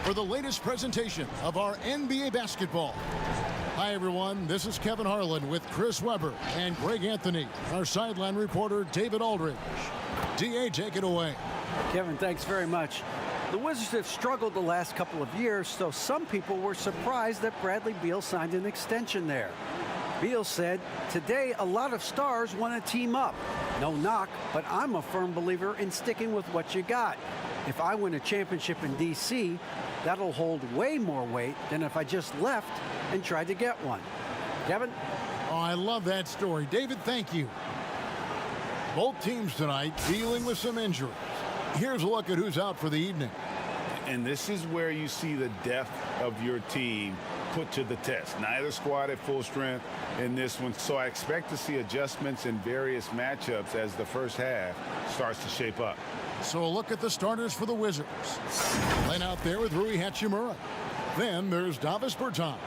for the latest presentation of our NBA basketball. Hi, everyone. This is Kevin Harlan with Chris Webber and Greg Anthony, our sideline reporter, David Aldridge. DA, take it away. Kevin, thanks very much. The Wizards have struggled the last couple of years, so some people were surprised that Bradley Beal signed an extension there. Beal said, "Today, a lot of stars want to team up. No knock, but I'm a firm believer in sticking with what you got. If I win a championship in D.C., that'll hold way more weight than if I just left and tried to get one." Kevin? Oh, I love that story. David, thank you. Both teams tonight dealing with some injuries. Here's a look at who's out for the evening. And this is where you see the depth of your team put to the test. Neither squad at full strength in this one, so I expect to see adjustments in various matchups as the first half starts to shape up. So a look at the starters for the Wizards. Playing out there with Rui Hachimura. Then there's Davis Bertans.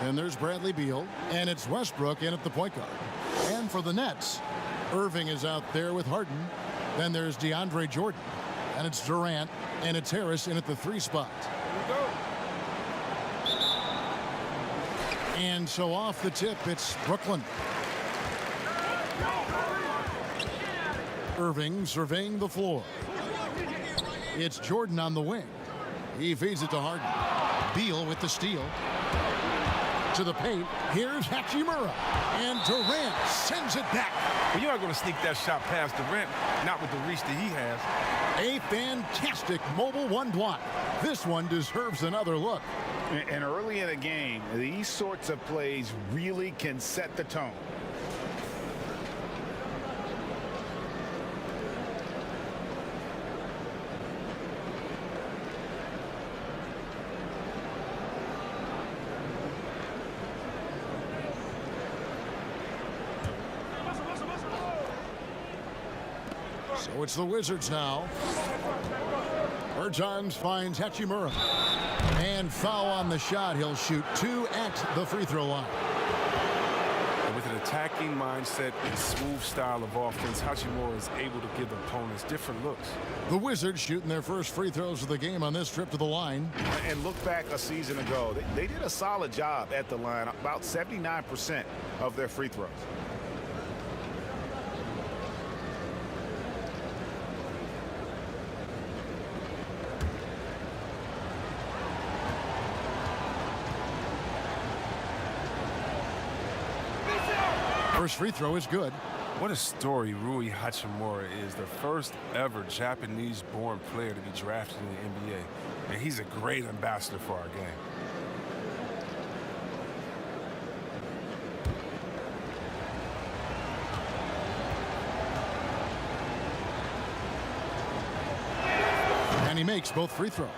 Then there's Bradley Beal. And it's Westbrook in at the point guard. And for the Nets, Irving is out there with Harden. Then there's DeAndre Jordan. And it's Durant. And it's Harris in at the 3 spot. And so off the tip, it's Brooklyn. Irving surveying the floor. It's Jordan on the wing. He feeds it to Harden. Beal with the steal. To the paint. Here's Hachimura. And Durant sends it back. Well, you're not going to sneak that shot past Durant, not with the reach that he has. A fantastic mobile 1 block. This one deserves another look. And early in a game, these sorts of plays really can set the tone. So it's the Wizards now. Bertans finds Hachimura. And foul on the shot. He'll shoot 2 at the free throw line. And with an attacking mindset and smooth style of offense, Hachimura is able to give opponents different looks. The Wizards shooting their first free throws of the game on this trip to the line. And look back a season ago. They did a solid job at the line, about 79% of their free throws. First free throw is good. What a story Rui Hachimura is, the first ever Japanese-born player to be drafted in the NBA. And he's a great ambassador for our game. And he makes both free throws.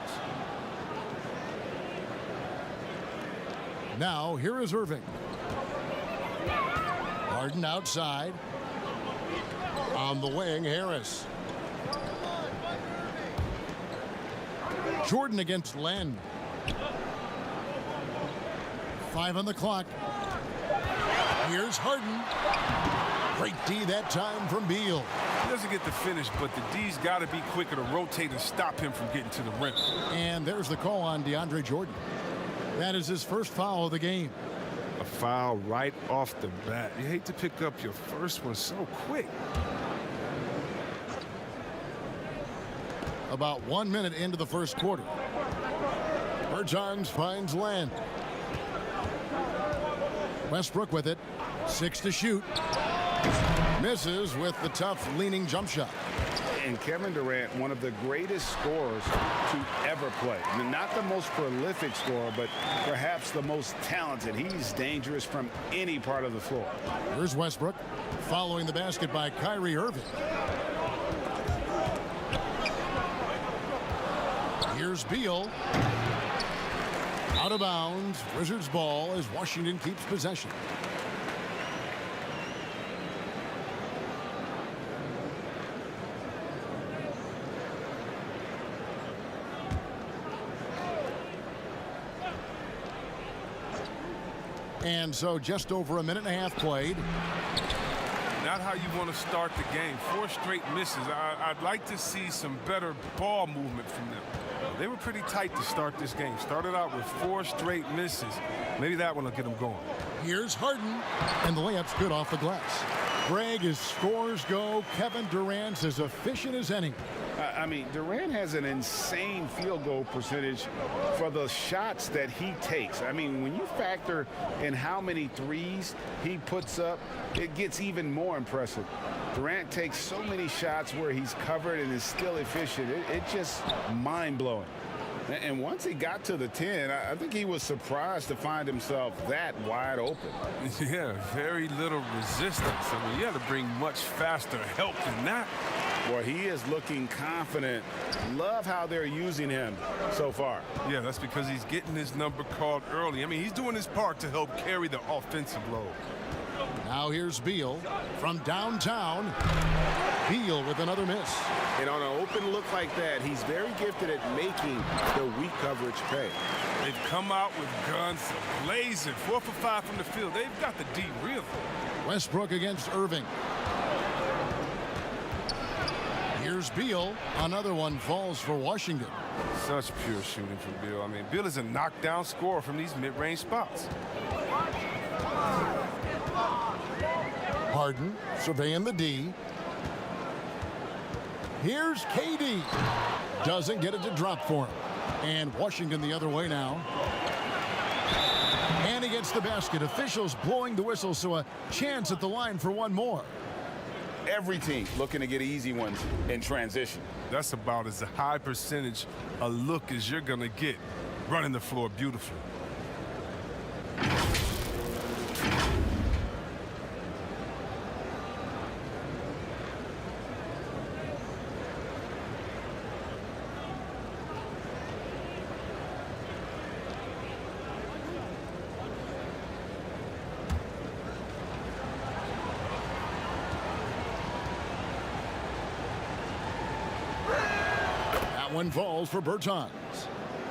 Now, here is Irving. Harden outside. On the wing, Harris. Jordan against Len. 5 on the clock. Here's Harden. Great D that time from Beal. He doesn't get the finish, but the D's got to be quicker to rotate and stop him from getting to the rim. And there's the call on DeAndre Jordan. That is his first foul of the game. A foul right off the bat. You hate to pick up your first one so quick. About 1 minute into the first quarter. Bertans finds Len. Westbrook with it. 6 to shoot. Misses with the tough leaning jump shot. And Kevin Durant, one of the greatest scorers to ever play. I mean, not the most prolific scorer, but perhaps the most talented. He's dangerous from any part of the floor. Here's Westbrook following the basket by Kyrie Irving. Here's Beal. Out of bounds. Wizards ball as Washington keeps possession. And so just over a minute and a half played. Now not how you want to start the game. 4 straight misses. I'd like to see some better ball movement from them. They were pretty tight to start this game. Started out with 4 straight misses. Maybe that one will get them going. Here's Harden, and the layup's good off the glass. Greg, as scores go, Kevin Durant's as efficient as any. I mean, Durant has an insane field goal percentage for the shots that he takes. I mean, when you factor in how many threes he puts up, it gets even more impressive. Durant takes so many shots where he's covered and is still efficient. It's just mind-blowing. And once he got to the 10, I think he was surprised to find himself that wide open. Yeah, very little resistance. I mean, you had to bring much faster help than that. Boy, he is looking confident. Love how they're using him so far. Yeah, that's because he's getting his number called early. I mean, he's doing his part to help carry the offensive load. Now here's Beal from downtown. Beal with another miss. And on an open look like that, he's very gifted at making the weak coverage pay. They've come out with guns blazing. 4 for 5 from the field. They've got the D real. Westbrook against Irving. Here's Beal. Another one falls for Washington. Such pure shooting from Beal. I mean, Beal is a knockdown scorer from these mid-range spots. Harden surveying the D. Here's KD. Doesn't get it to drop for him. And Washington the other way now. And he gets the basket. Officials blowing the whistle, so a chance at the line for one more. Every team looking to get easy ones in transition. That's about as high percentage a look as you're going to get. Running the floor beautifully. One falls for Bertans.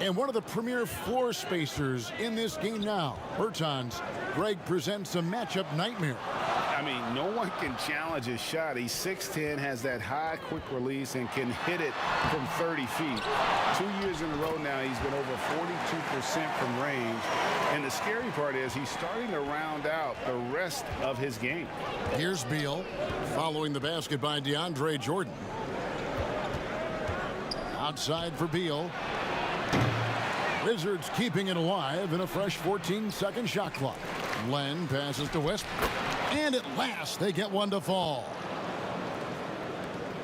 And one of the premier floor spacers in this game now. Bertans. Greg presents a matchup nightmare. I mean, no one can challenge his shot. He's 6'10", has that high quick release, and can hit it from 30 feet. 2 years in a row now, he's been over 42% from range. And the scary part is he's starting to round out the rest of his game. Here's Beal following the basket by DeAndre Jordan. Outside for Beal. Wizards keeping it alive in a fresh 14-second shot clock. Len passes to Westbrook. And at last, they get one to fall.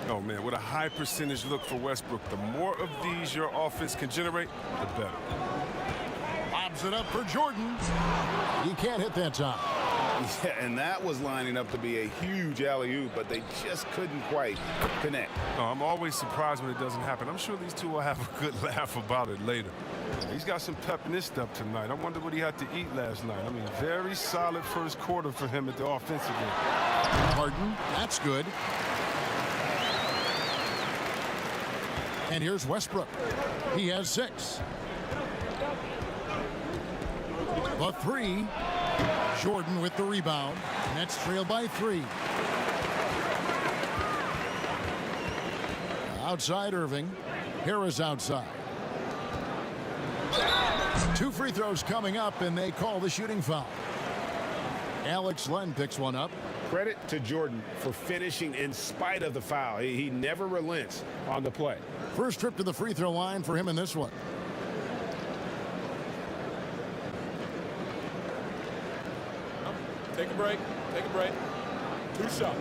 Oh, man, what a high percentage look for Westbrook. The more of these your offense can generate, the better. Lobs it up for Jordan. He can't hit that time. Yeah, and that was lining up to be a huge alley-oop, but they just couldn't quite connect. Oh, I'm always surprised when it doesn't happen. I'm sure these two will have a good laugh about it later. He's got some pep in his step tonight. I wonder what he had to eat last night. I mean, very solid first quarter for him at the offensive end. Harden, that's good. And here's Westbrook. He has 6. The 3. Jordan with the rebound. Nets trail by 3. Outside Irving. Harris outside. 2 free throws coming up, and they call the shooting foul. Alex Len picks one up. Credit to Jordan for finishing in spite of the foul. He never relents on the play. First trip to the free throw line for him in this one. Take a break. Take a break. 2 shots.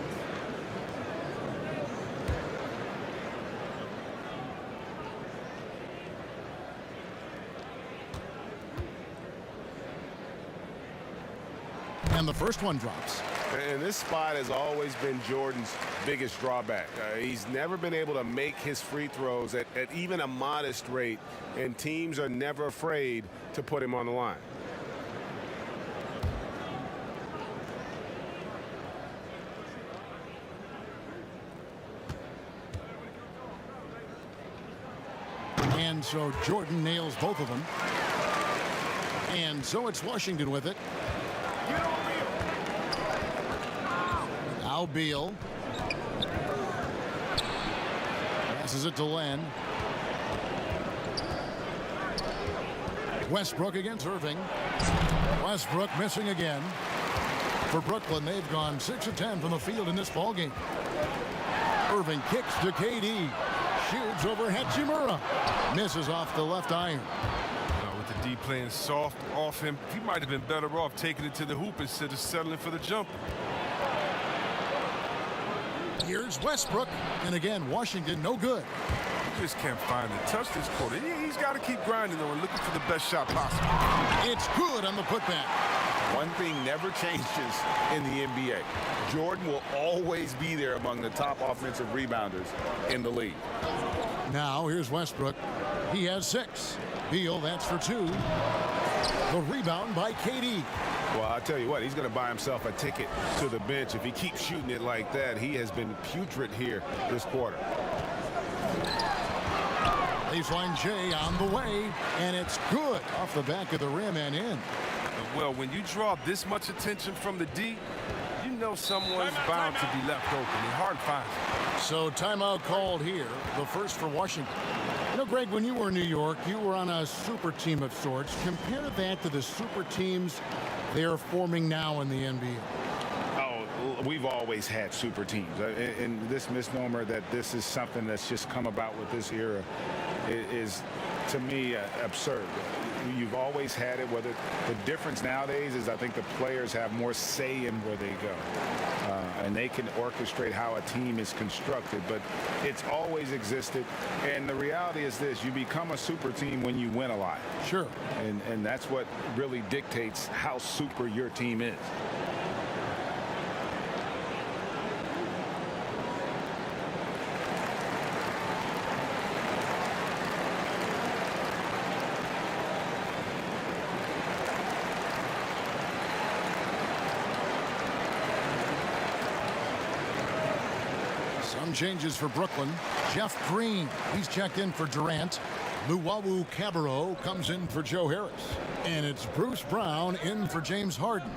And the first one drops. And this spot has always been Jordan's biggest drawback. He's never been able to make his free throws at even a modest rate, and teams are never afraid to put him on the line. And so Jordan nails both of them. And so it's Washington with it. Now Beal. Passes it to Len. Westbrook against Irving. Westbrook missing again. For Brooklyn, they've gone 6 of 10 from the field in this ballgame. Irving kicks to KD. Shoots over Hachimura. Misses off the left iron. With the D playing soft off him, he might have been better off taking it to the hoop instead of settling for the jumper. Here's Westbrook. And again, Washington no good. He just can't find the touch this quarter. He's got to keep grinding, though, and looking for the best shot possible. It's good on the putback. One thing never changes in the NBA. Jordan will always be there among the top offensive rebounders in the league. Now here's Westbrook. He has 6. Beal, that's for 2. The rebound by KD. Well, I'll tell you what, he's going to buy himself a ticket to the bench. If he keeps shooting it like that, he has been putrid here this quarter. Baseline J on the way, and it's good off the back of the rim and in. Well, when you draw this much attention from the D, you know someone's bound to be left open. It's hard to find. So timeout called here, the first for Washington. You know, Greg, when you were in New York, you were on a super team of sorts. Compare that to the super teams they are forming now in the NBA. Oh, we've always had super teams. And this misnomer that this is something that's just come about with this era is, to me, absurd. You've always had it. Whether the difference nowadays is I think the players have more say in where they go. And they can orchestrate how a team is constructed, but it's always existed. And the reality is this: you become a super team when you win a lot. Sure. And that's what really dictates how super your team is. Changes for Brooklyn. Jeff Green, he's checked in for Durant. Luwawu Cabarro comes in for Joe Harris. And it's Bruce Brown in for James Harden.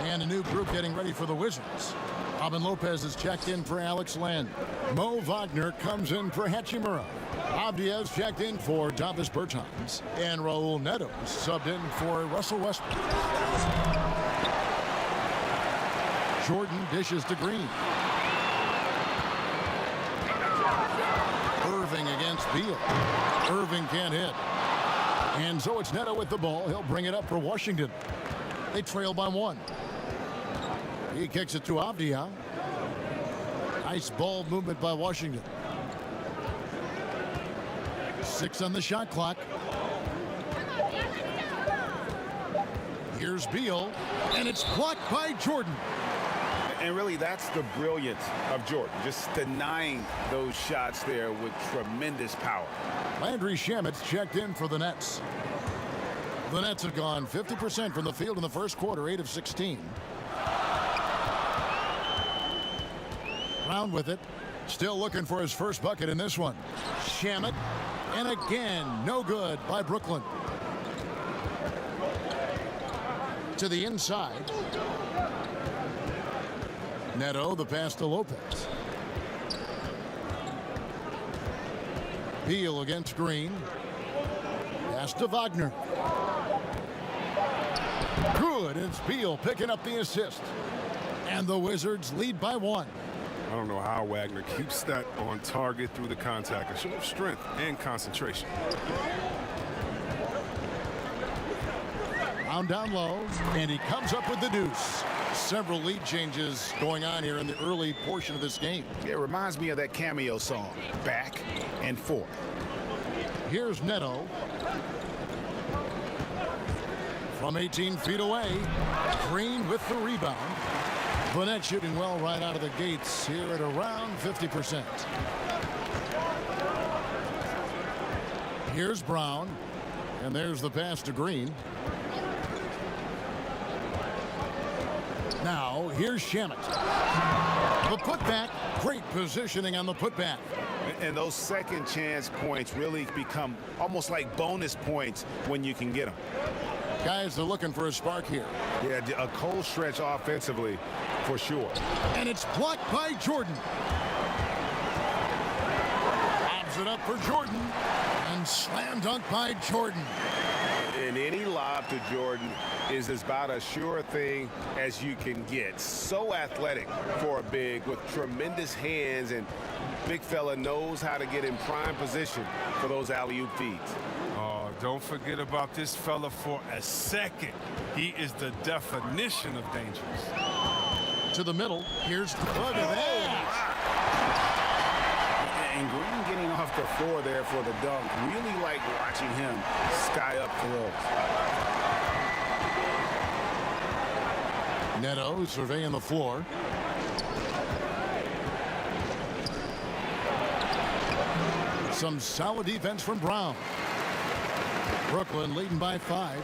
And a new group getting ready for the Wizards. Robin Lopez is checked in for Alex Len. Mo Wagner comes in for Hachimura. Avdia's checked in for Davis Bertans. And Raul Neto subbed in for Russell Westbrook. Jordan dishes to Green. Irving against Beal. Irving can't hit. And so it's Neto with the ball. He'll bring it up for Washington. They trail by 1. He kicks it to Avdia. Nice ball movement by Washington. 6 on the shot clock. Here's Beal. And it's blocked by Jordan. And really, that's the brilliance of Jordan, just denying those shots there with tremendous power. Landry Shamet's checked in for the Nets. The Nets have gone 50% from the field in the first quarter, 8 of 16. Brown with it, still looking for his first bucket in this one. Shamet, and again, no good by Brooklyn. To the inside. Neto, the pass to Lopez. Beal against Green. Pass to Wagner. Good. It's Beal picking up the assist. And the Wizards lead by 1. I don't know how Wagner keeps that on target through the contact. A show of strength and concentration. Brown down low, and he comes up with the deuce. Several lead changes going on here in the early portion of this game. It reminds me of that Cameo song, Back and Forth. Here's Neto. From 18 feet away, Green with the rebound. The Nets shooting well right out of the gates here at around 50%. Here's Brown, and there's the pass to Green. Now, here's Shamet. The putback, great positioning on the putback. And those second chance points really become almost like bonus points when you can get them. Guys, they're looking for a spark here. Yeah, a cold stretch offensively for sure. And it's blocked by Jordan. Lobs it up for Jordan. And slam dunk by Jordan. And any lob to Jordan is about as sure thing as you can get. So athletic for a big with tremendous hands, and big fella knows how to get in prime position for those alley-oop feeds. Oh, don't forget about this fella for a second. He is the definition of dangerous. To the middle. Here's look at that. And Green getting off the floor there for the dunk. Really like watching him sky up for those. Neto surveying the floor. Some solid defense from Brown. Brooklyn leading by 5.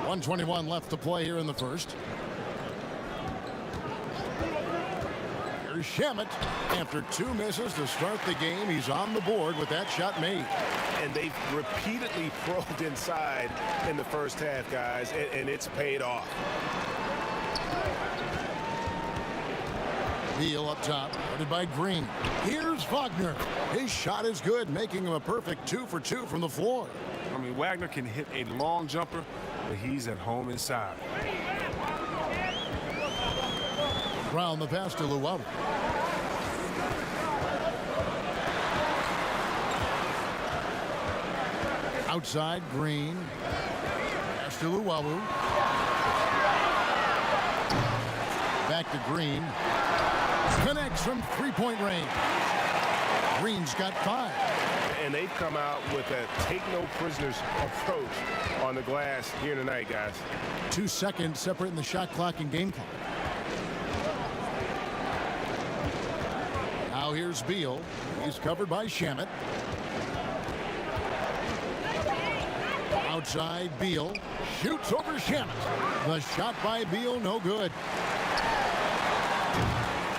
1:21 left to play here in the first. Here's Shamet. After 2 misses to start the game, he's on the board with that shot made. And they've repeatedly probed inside in the first half, guys, and it's paid off. Beal up top, guarded by Green. Here's Wagner. His shot is good, making him a perfect 2 for 2 from the floor. I mean, Wagner can hit a long jumper, but he's at home inside. Brown the pass to Luau. Outside, Green. Pass to Luau. Back to Green. Connects from three-point range. Green's got 5. And they've come out with a take-no-prisoners approach on the glass here tonight, guys. 2 seconds separating the shot clock and game clock. Now here's Beal. He's covered by Shamet. Outside, Beal shoots over Shamet. The shot by Beal, no good.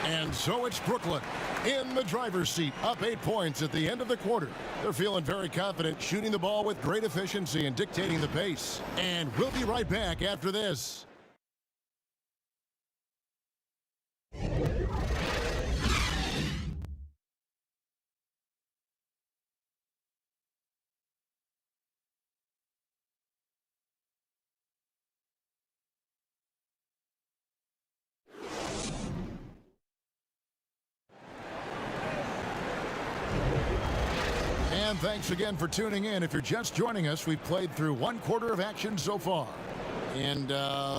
And so it's Brooklyn in the driver's seat, up 8 points at the end of the quarter. They're feeling very confident, shooting the ball with great efficiency and dictating the pace. And we'll be right back after this. And thanks again for tuning in. If you're just joining us, we've played through 1 quarter of action so far. And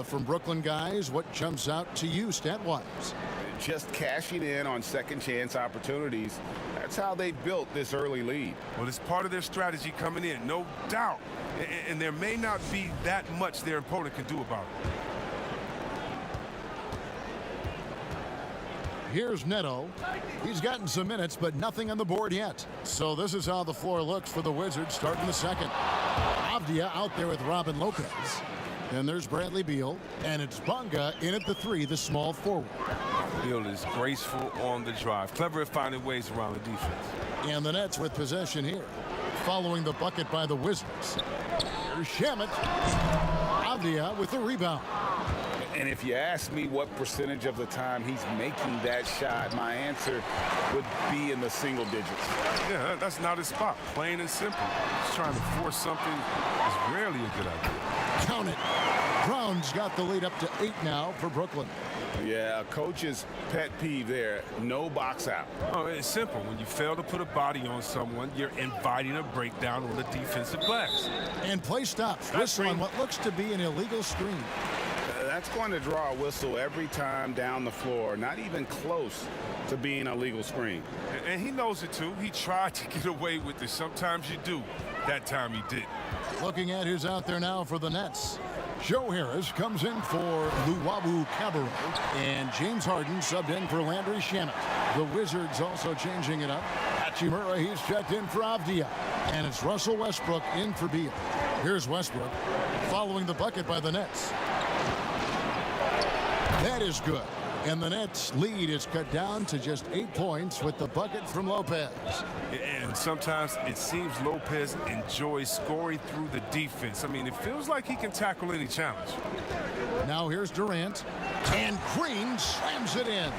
from Brooklyn, guys, what jumps out to you stat-wise? Just cashing in on second chance opportunities. That's how they built this early lead. Well, it's part of their strategy coming in, no doubt. And there may not be that much their opponent can do about it. Here's Neto. He's gotten some minutes, but nothing on the board yet. So this is how the floor looks for the Wizards starting the second. Avdia out there with Robin Lopez. Then there's Bradley Beal, and it's Bonga in at the 3, the small forward. Beal is graceful on the drive, clever at finding ways around the defense. And the Nets with possession here. Following the bucket by the Wizards. Here's Shamet. Avdia with the rebound. And if you ask me what percentage of the time he's making that shot, my answer would be in the single digits. Yeah, that's not his spot, plain and simple. Just trying to force something is rarely a good idea. Count it. Brown's got the lead up to 8 now for Brooklyn. Yeah, coach's pet peeve there, no box out. Oh, it's simple. When you fail to put a body on someone, you're inviting a breakdown on the defensive glass. And play stops. Whistle on what looks to be an illegal screen. That's going to draw a whistle every time down the floor, not even close to being a legal screen. And he knows it too. He tried to get away with it. Sometimes you do. That time he did. Looking at who's out there now for the Nets. Joe Harris comes in for Luau Cabarro, and James Harden subbed in for Landry Shamet. The Wizards also changing it up. Hachimura, he's checked in for Avdia, and it's Russell Westbrook in for Beal. Here's Westbrook following the bucket by the Nets. That is good. And the Nets' lead is cut down to just 8 points with the bucket from Lopez. And sometimes it seems Lopez enjoys scoring through the defense. I mean, it feels like he can tackle any challenge. Now here's Durant. And Green slams it in.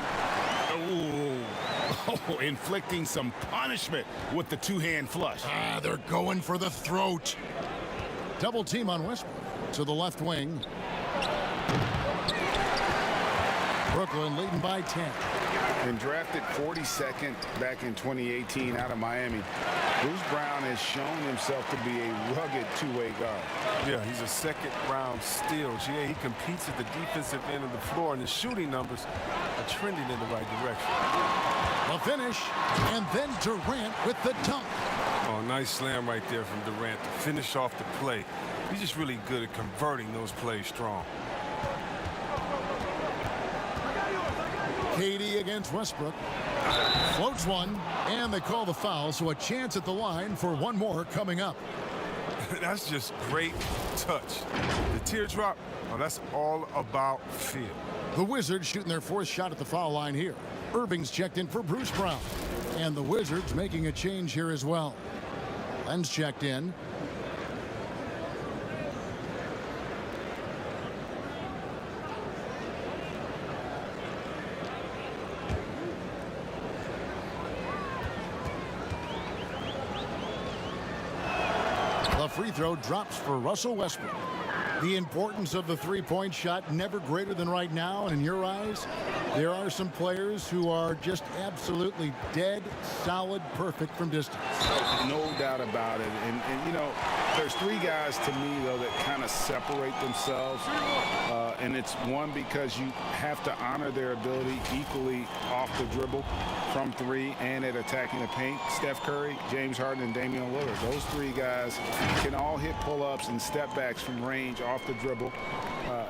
Oh, inflicting some punishment with the two-hand flush. They're going for the throat. Double team on Westbrook to the left wing. Brooklyn leading by 10. And drafted 42nd back in 2018 out of Miami, Bruce Brown has shown himself to be a rugged two-way guard. Yeah, he's a second-round steal. Yeah, he competes at the defensive end of the floor, and the shooting numbers are trending in the right direction. The finish, and then Durant with the dunk. Oh, nice slam right there from Durant to finish off the play. He's just really good at converting those plays strong. KD against Westbrook. Floats one, and they call the foul, so a chance at the line for one more coming up. That's just great touch. The teardrop, oh, that's all about feel. The Wizards shooting their fourth shot at the foul line here. Irving's checked in for Bruce Brown. And the Wizards making a change here as well. Len's checked in. The free throw drops for Russell Westbrook. The importance of the three-point shot never greater than right now, and in your eyes, there are some players who are just absolutely dead, solid, perfect from distance. No doubt about it. And you know, there's three guys to me, though, that kind of separate themselves. And it's one, because you have to honor their ability equally off the dribble, from three, and at attacking the paint. Steph Curry, James Harden, and Damian Lillard. Those three guys can all hit pull-ups and step backs from range off the dribble.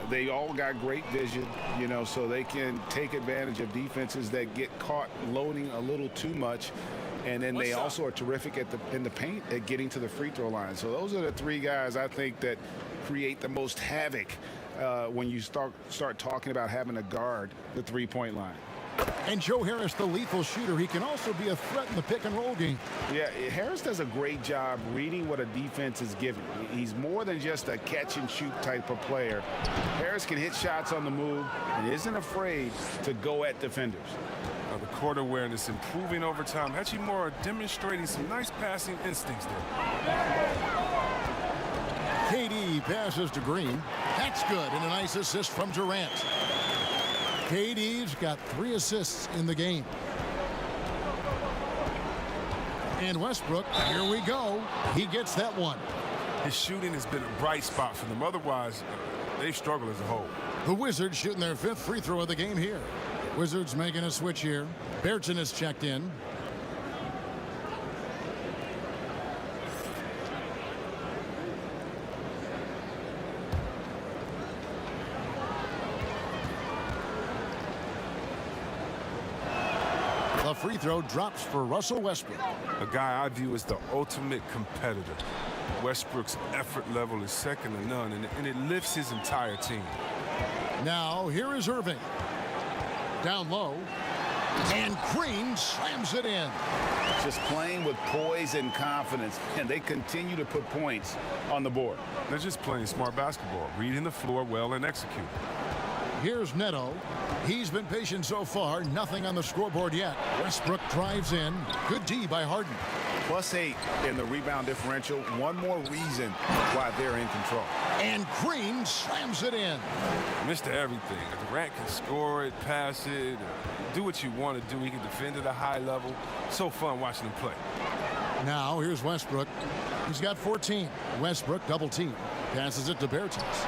They all got great vision, you know, so they can take advantage of defenses that get caught loading a little too much. And then they also are terrific in the paint at getting to the free throw line. So those are the three guys I think that create the most havoc when you start talking about having to guard the three-point line. And Joe Harris, the lethal shooter, he can also be a threat in the pick-and-roll game. Yeah, Harris does a great job reading what a defense is giving. He's more than just a catch-and-shoot type of player. Harris can hit shots on the move and isn't afraid to go at defenders. The court awareness improving over time. Hachimura demonstrating some nice passing instincts there. KD passes to Green. That's good, and a nice assist from Durant. KD's got 3 assists in the game. And Westbrook, here we go. He gets that one. His shooting has been a bright spot for them. Otherwise, they've struggled as a whole. The Wizards shooting their 5th free throw of the game here. Wizards making a switch here. Berton is checked in. The free throw drops for Russell Westbrook. A guy I view as the ultimate competitor. Westbrook's effort level is second to none, and it lifts his entire team. Now, here is Irving. Down low. And Green slams it in. Just playing with poise and confidence, and they continue to put points on the board. They're just playing smart basketball, reading the floor well and executing. Here's Neto. He's been patient so far. Nothing on the scoreboard yet. Westbrook drives in. Good D by Harden. +8 in the rebound differential. One more reason why they're in control. And Green slams it in. Mr. Everything. Durant can score it, pass it, do what you want to do. He can defend at a high level. So fun watching him play. Now here's Westbrook. He's got 14. Westbrook double team. Passes it to Bertans.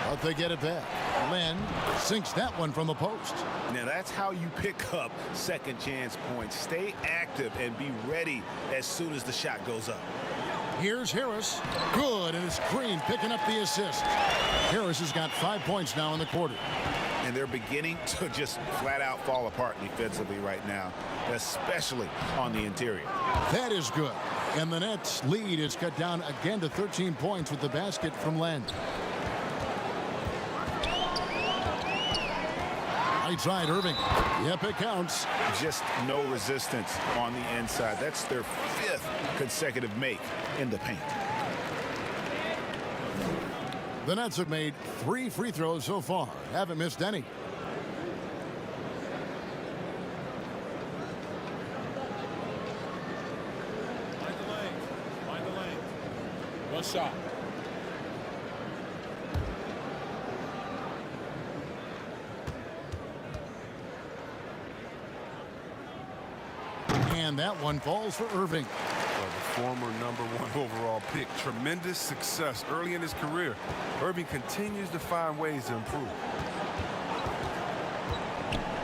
But they get it back. Len sinks that one from the post. Now that's how you pick up second chance points. Stay active and be ready as soon as the shot goes up. Here's Harris. Good, and it's Green picking up the assist. Harris has got 5 points now in the quarter. And they're beginning to just flat out fall apart defensively right now, especially on the interior. That is good. And the Nets' lead is cut down again to 13 points with the basket from Len. Right side, Irving. Yep, it counts. Just no resistance on the inside. That's their 5th consecutive make in the paint. The Nets have made 3 free throws so far. Haven't missed any. Find the lane. Find the lane. One shot. And that one falls for Irving. The former #1 overall pick. Tremendous success early in his career. Irving continues to find ways to improve.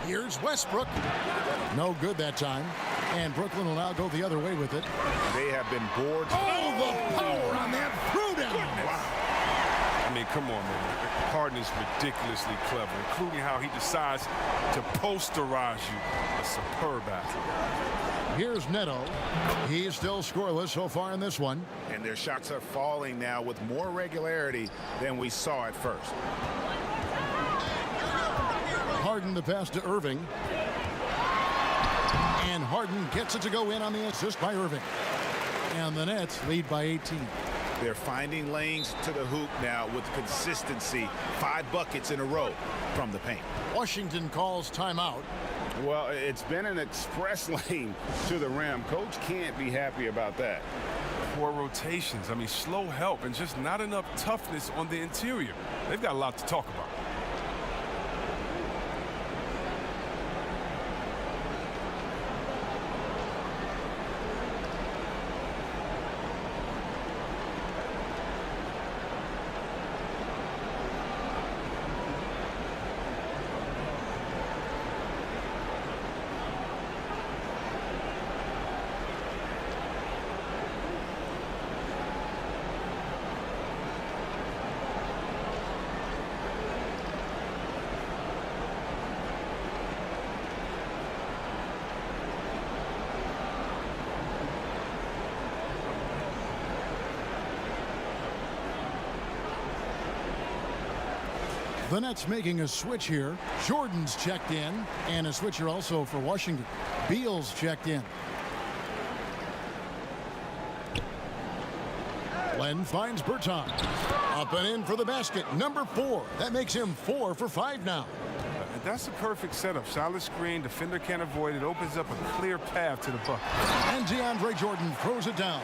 Here's Westbrook. No good that time. And Brooklyn will now go the other way with it. They have been bored. Oh, the power on that throwdown. I mean, come on, man. Harden is ridiculously clever, including how he decides to posterize you. A superb athlete. Here's Neto. He's still scoreless so far in this one. And their shots are falling now with more regularity than we saw at first. Harden the pass to Irving. And Harden gets it to go in on the assist by Irving. And the Nets lead by 18. They're finding lanes to the hoop now with consistency. 5 buckets in a row from the paint. Washington calls timeout. Well, it's been an express lane to the rim. Coach can't be happy about that. Poor rotations. I mean, slow help and just not enough toughness on the interior. They've got a lot to talk about. The Nets making a switch here. Jordan's checked in, and a switcher also for Washington. Beal's checked in. Len finds Berton. Up and in for the basket. Number 4. That makes him 4 for 5 now. And that's a perfect setup. Solid screen. Defender can't avoid it. Opens up a clear path to the bucket. And DeAndre Jordan throws it down.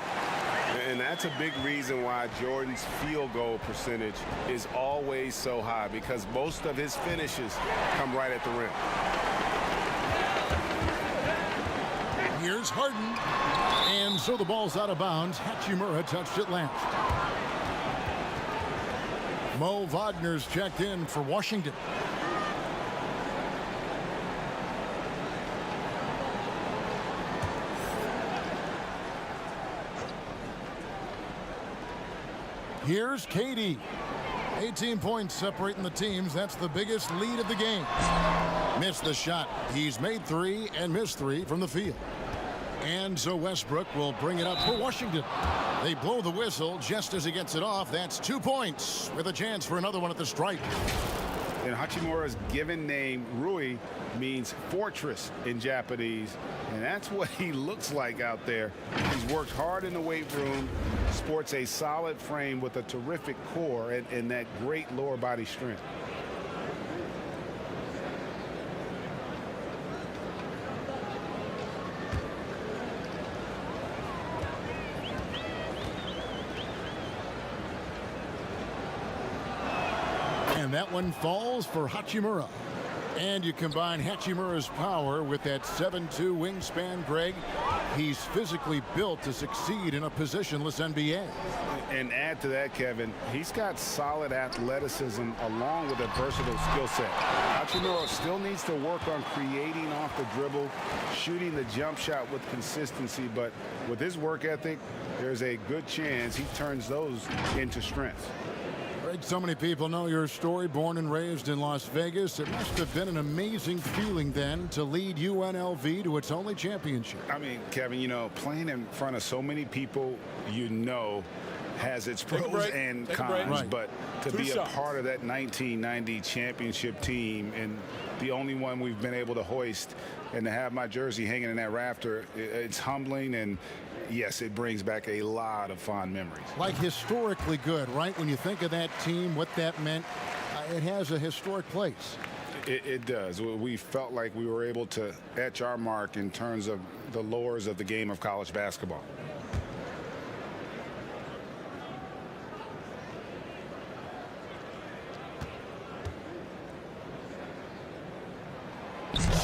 And that's a big reason why Jordan's field goal percentage is always so high, because most of his finishes come right at the rim. Here's Harden. And so the ball's out of bounds. Hachimura touched it last. Mo Wagner's checked in for Washington. Here's Katie. 18 points separating the teams. That's the biggest lead of the game. Missed the shot. He's made 3 and missed 3 from the field. And so Westbrook will bring it up for Washington. They blow the whistle just as he gets it off. That's 2 points with a chance for another one at the stripe. And Hachimura's given name, Rui, means fortress in Japanese. And that's what he looks like out there. He's worked hard in the weight room, sports a solid frame with a terrific core and that great lower body strength. And that one falls for Hachimura. And you combine Hachimura's power with that 7'2" wingspan, Greg. He's physically built to succeed in a positionless NBA. And add to that, Kevin, he's got solid athleticism along with a versatile skill set. Hachimura still needs to work on creating off the dribble, shooting the jump shot with consistency, but with his work ethic, there's a good chance he turns those into strengths. Greg, so many people know your story. Born and raised in Las Vegas. It must have been an amazing feeling then to lead UNLV to its only championship. I mean, Kevin, you know, playing in front of so many people, you know, has its pros and cons, Right. but to be a part of that 1990 championship team and the only one we've been able to hoist. And to have my jersey hanging in that rafter, it's humbling, and yes, it brings back a lot of fond memories. Like historically good, right? When you think of that team, what that meant, it has a historic place. It does. We felt like we were able to etch our mark in terms of the lores of the game of college basketball.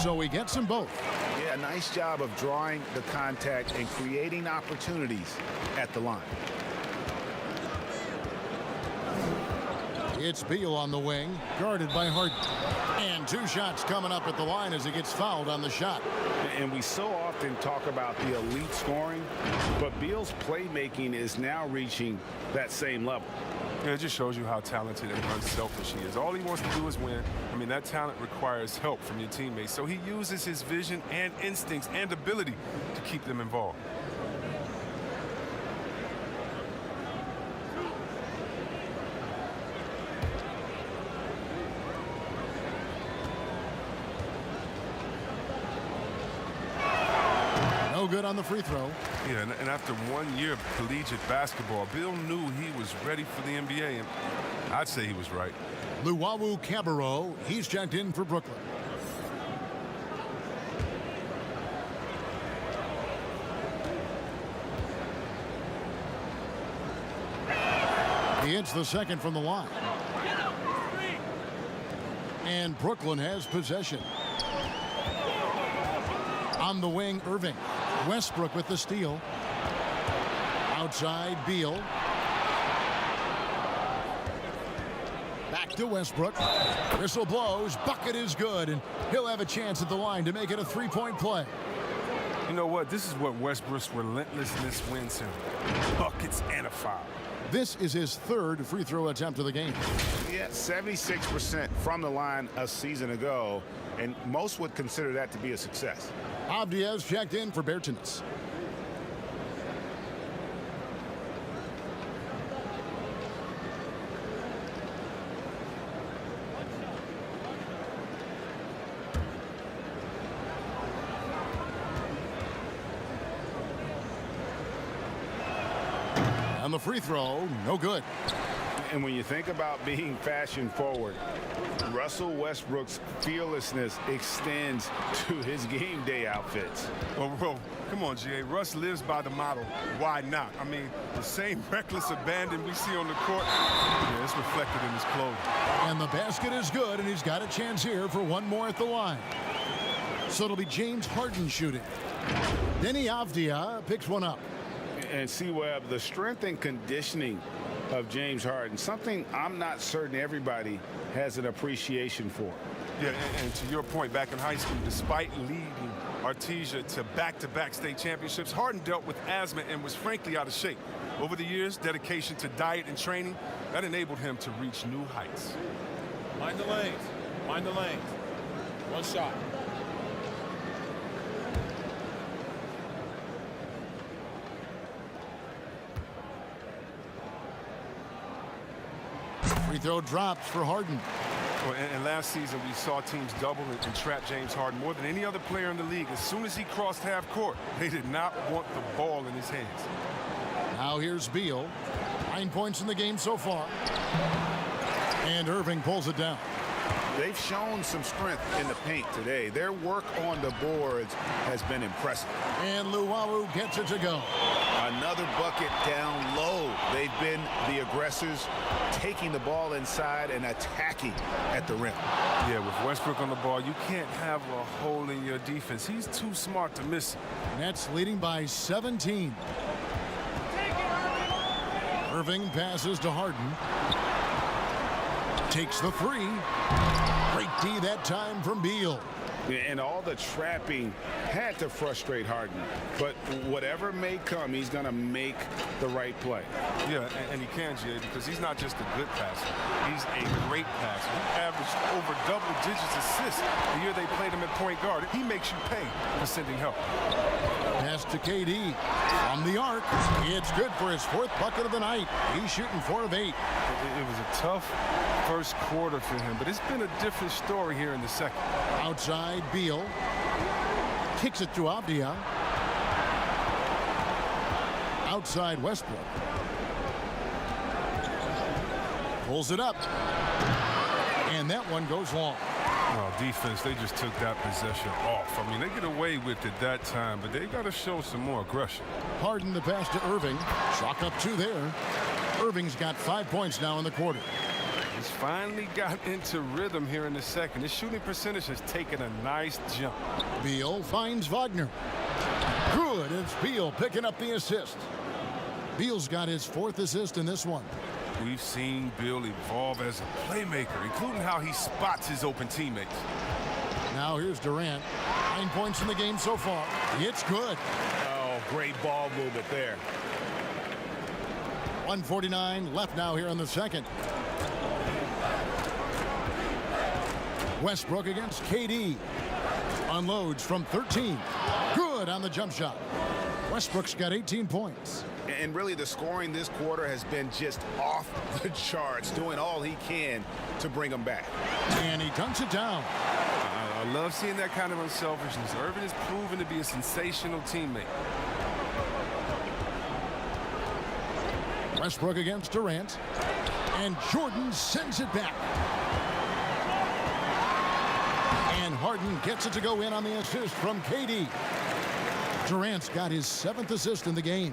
So he gets them both. Yeah, nice job of drawing the contact and creating opportunities at the line. It's Beal on the wing, guarded by Harden. And 2 shots coming up at the line as he gets fouled on the shot. And we so often talk about the elite scoring, but Beal's playmaking is now reaching that same level. Yeah, it just shows you how talented and unselfish he is. All he wants to do is win. I mean, that talent requires help from your teammates. So he uses his vision and instincts and ability to keep them involved. No good on the free throw. Yeah, and after 1 year of collegiate basketball, Bill knew he was ready for the NBA, and I'd say he was right. Luwawu Cabarro, he's checked in for Brooklyn. He hits the second from the line. And Brooklyn has possession. On the wing, Irving. Westbrook with the steal. Outside, Beal. Back to Westbrook. Whistle blows. Bucket is good, and he'll have a chance at the line to make it a three-point play. You know what? This is what Westbrook's relentlessness wins him. Buckets and a foul. This is his 3rd free throw attempt of the game. Yeah, 76% from the line a season ago, and most would consider that to be a success. Avdia's checked in for Bertans. On the free throw, no good. And when you think about being fashion forward, Russell Westbrook's fearlessness extends to his game day outfits. Well, come on, G.A. Russ lives by the motto, why not? I mean, the same reckless abandon we see on the court, yeah, it's reflected in his clothing. And the basket is good, and he's got a chance here for one more at the line. So it'll be James Harden shooting. Denny Avdia picks one up. And see, Webb, the strength and conditioning of James Harden, something I'm not certain everybody has an appreciation for. Yeah, and to your point, back in high school, despite leading Artesia to back-to-back state championships, Harden dealt with asthma and was frankly out of shape. Over the years, dedication to diet and training, that enabled him to reach new heights. Mind the lanes. Mind the lanes. One shot. Free throw drops for Harden. Well, and last season, we saw teams double and trap James Harden more than any other player in the league. As soon as he crossed half court, they did not want the ball in his hands. Now here's Beal. 9 points in the game so far. And Irving pulls it down. They've shown some strength in the paint today. Their work on the boards has been impressive. And Luwawu gets it to go. Another bucket down low. They've been the aggressors, taking the ball inside and attacking at the rim. Yeah, with Westbrook on the ball, you can't have a hole in your defense. He's too smart to miss it. Nets leading by 17. Irving passes to Harden. Takes the three. Great D that time from Beal. And all the trapping had to frustrate Harden. But whatever may come, he's going to make the right play. Yeah, and he can, Jay, because he's not just a good passer. He's a great passer. He averaged over double digits assists the year they played him at point guard. He makes you pay for sending help. Pass to KD. On the arc. It's good for his 4th bucket of the night. He's shooting 4 of 8. It was a tough first quarter for him, but it's been a different story here in the second. Outside, Beal. Kicks it to Avdia. Outside, Westbrook. Pulls it up. And that one goes long. Oh, defense, they just took that possession off. I mean, they get away with it that time, but they got to show some more aggression. Harden the pass to Irving. Chalk up 2 there. Irving's got 5 points now in the quarter. He's finally got into rhythm here in the second. His shooting percentage has taken a nice jump. Beal finds Wagner. Good. It's Beal picking up the assist. Beal's got his 4th assist in this one. We've seen Beal evolve as a playmaker, including how he spots his open teammates. Now here's Durant. 9 points in the game so far. It's good. Oh, great ball movement there. 1:49 left now here in the second. Westbrook against KD. Unloads from 13. Good on the jump shot. Westbrook's got 18 points. And really, the scoring this quarter has been just off the charts, doing all he can to bring them back. And he dunks it down. I love seeing that kind of unselfishness. Irving has proven to be a sensational teammate. Westbrook against Durant. And Jordan sends it back. And Harden gets it to go in on the assist from KD. Durant's got his 7th assist in the game.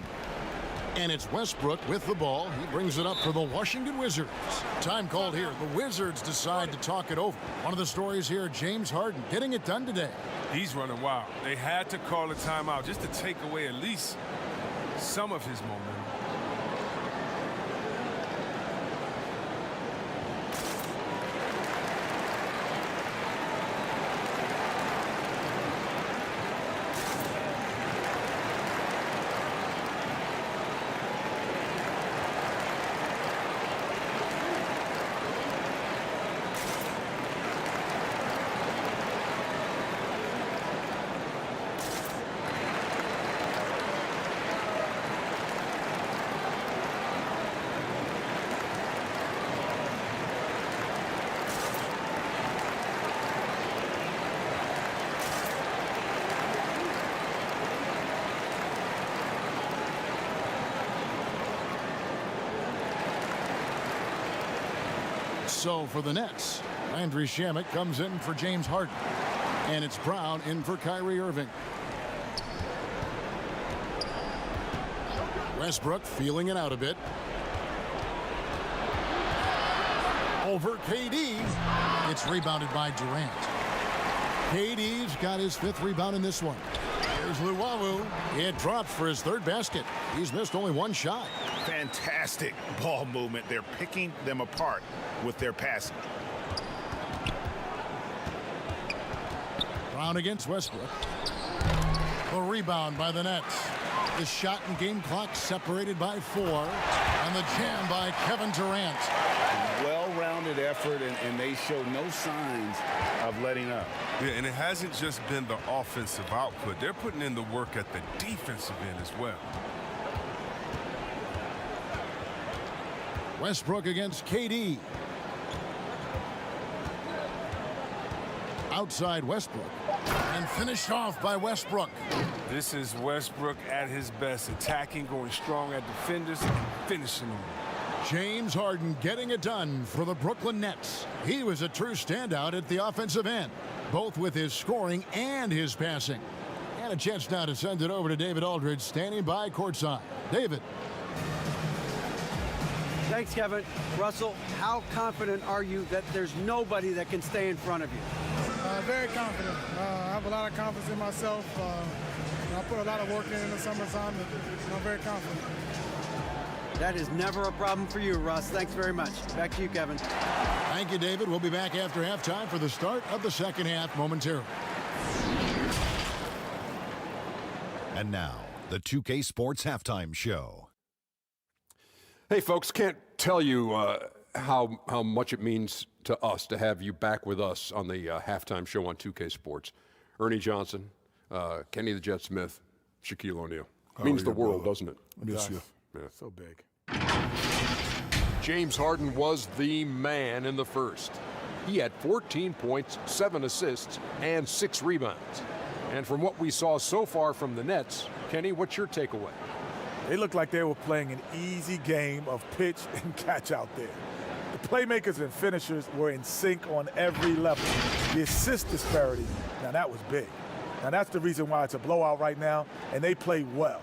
And it's Westbrook with the ball. He brings it up for the Washington Wizards. Time called here. The Wizards decide to talk it over. One of the stories here, James Harden getting it done today. He's running wild. They had to call a timeout just to take away at least some of his momentum. So for the Nets, Landry Shamet comes in for James Harden. And it's Brown in for Kyrie Irving. Westbrook feeling it out a bit. Over KD. It's rebounded by Durant. KD's got his 5th rebound in this one. Here's Luwawu. It drops for his 3rd basket. He's missed only 1 shot. Fantastic ball movement. They're picking them apart with their passing. Brown against Westbrook. The rebound by the Nets. The shot and game clock separated by 4. And the jam by Kevin Durant. Well-rounded effort, and they show no signs of letting up. Yeah, and it hasn't just been the offensive output. They're putting in the work at the defensive end as well. Westbrook against KD. Outside Westbrook. And finished off by Westbrook. This is Westbrook at his best, attacking, going strong at defenders, and finishing them. James Harden getting it done for the Brooklyn Nets. He was a true standout at the offensive end, both with his scoring and his passing. And a chance now to send it over to David Aldridge, standing by courtside. David. Thanks, Kevin. Russell, how confident are you that there's nobody that can stay in front of you? Very confident. I have a lot of confidence in myself. I put a lot of work in the summertime, and I'm very confident. That is never a problem for you, Russ. Thanks very much. Back to you, Kevin. Thank you, David. We'll be back after halftime for the start of the second half momentarily. And now, the 2K Sports Halftime Show. Hey, folks, can't tell you how much it means to us to have you back with us on the halftime show on 2K Sports. Ernie Johnson, Kenny the Jet Smith, Shaquille O'Neal. Means the world, doesn't it? Miss you. Yeah. So big. James Harden was the man in the first. He had 14 points, 7 assists, and 6 rebounds. And from what we saw so far from the Nets, Kenny, what's your takeaway? They looked like they were playing an easy game of pitch and catch out there. The playmakers and finishers were in sync on every level. The assist disparity, now that was big. Now that's the reason why it's a blowout right now, and they played well.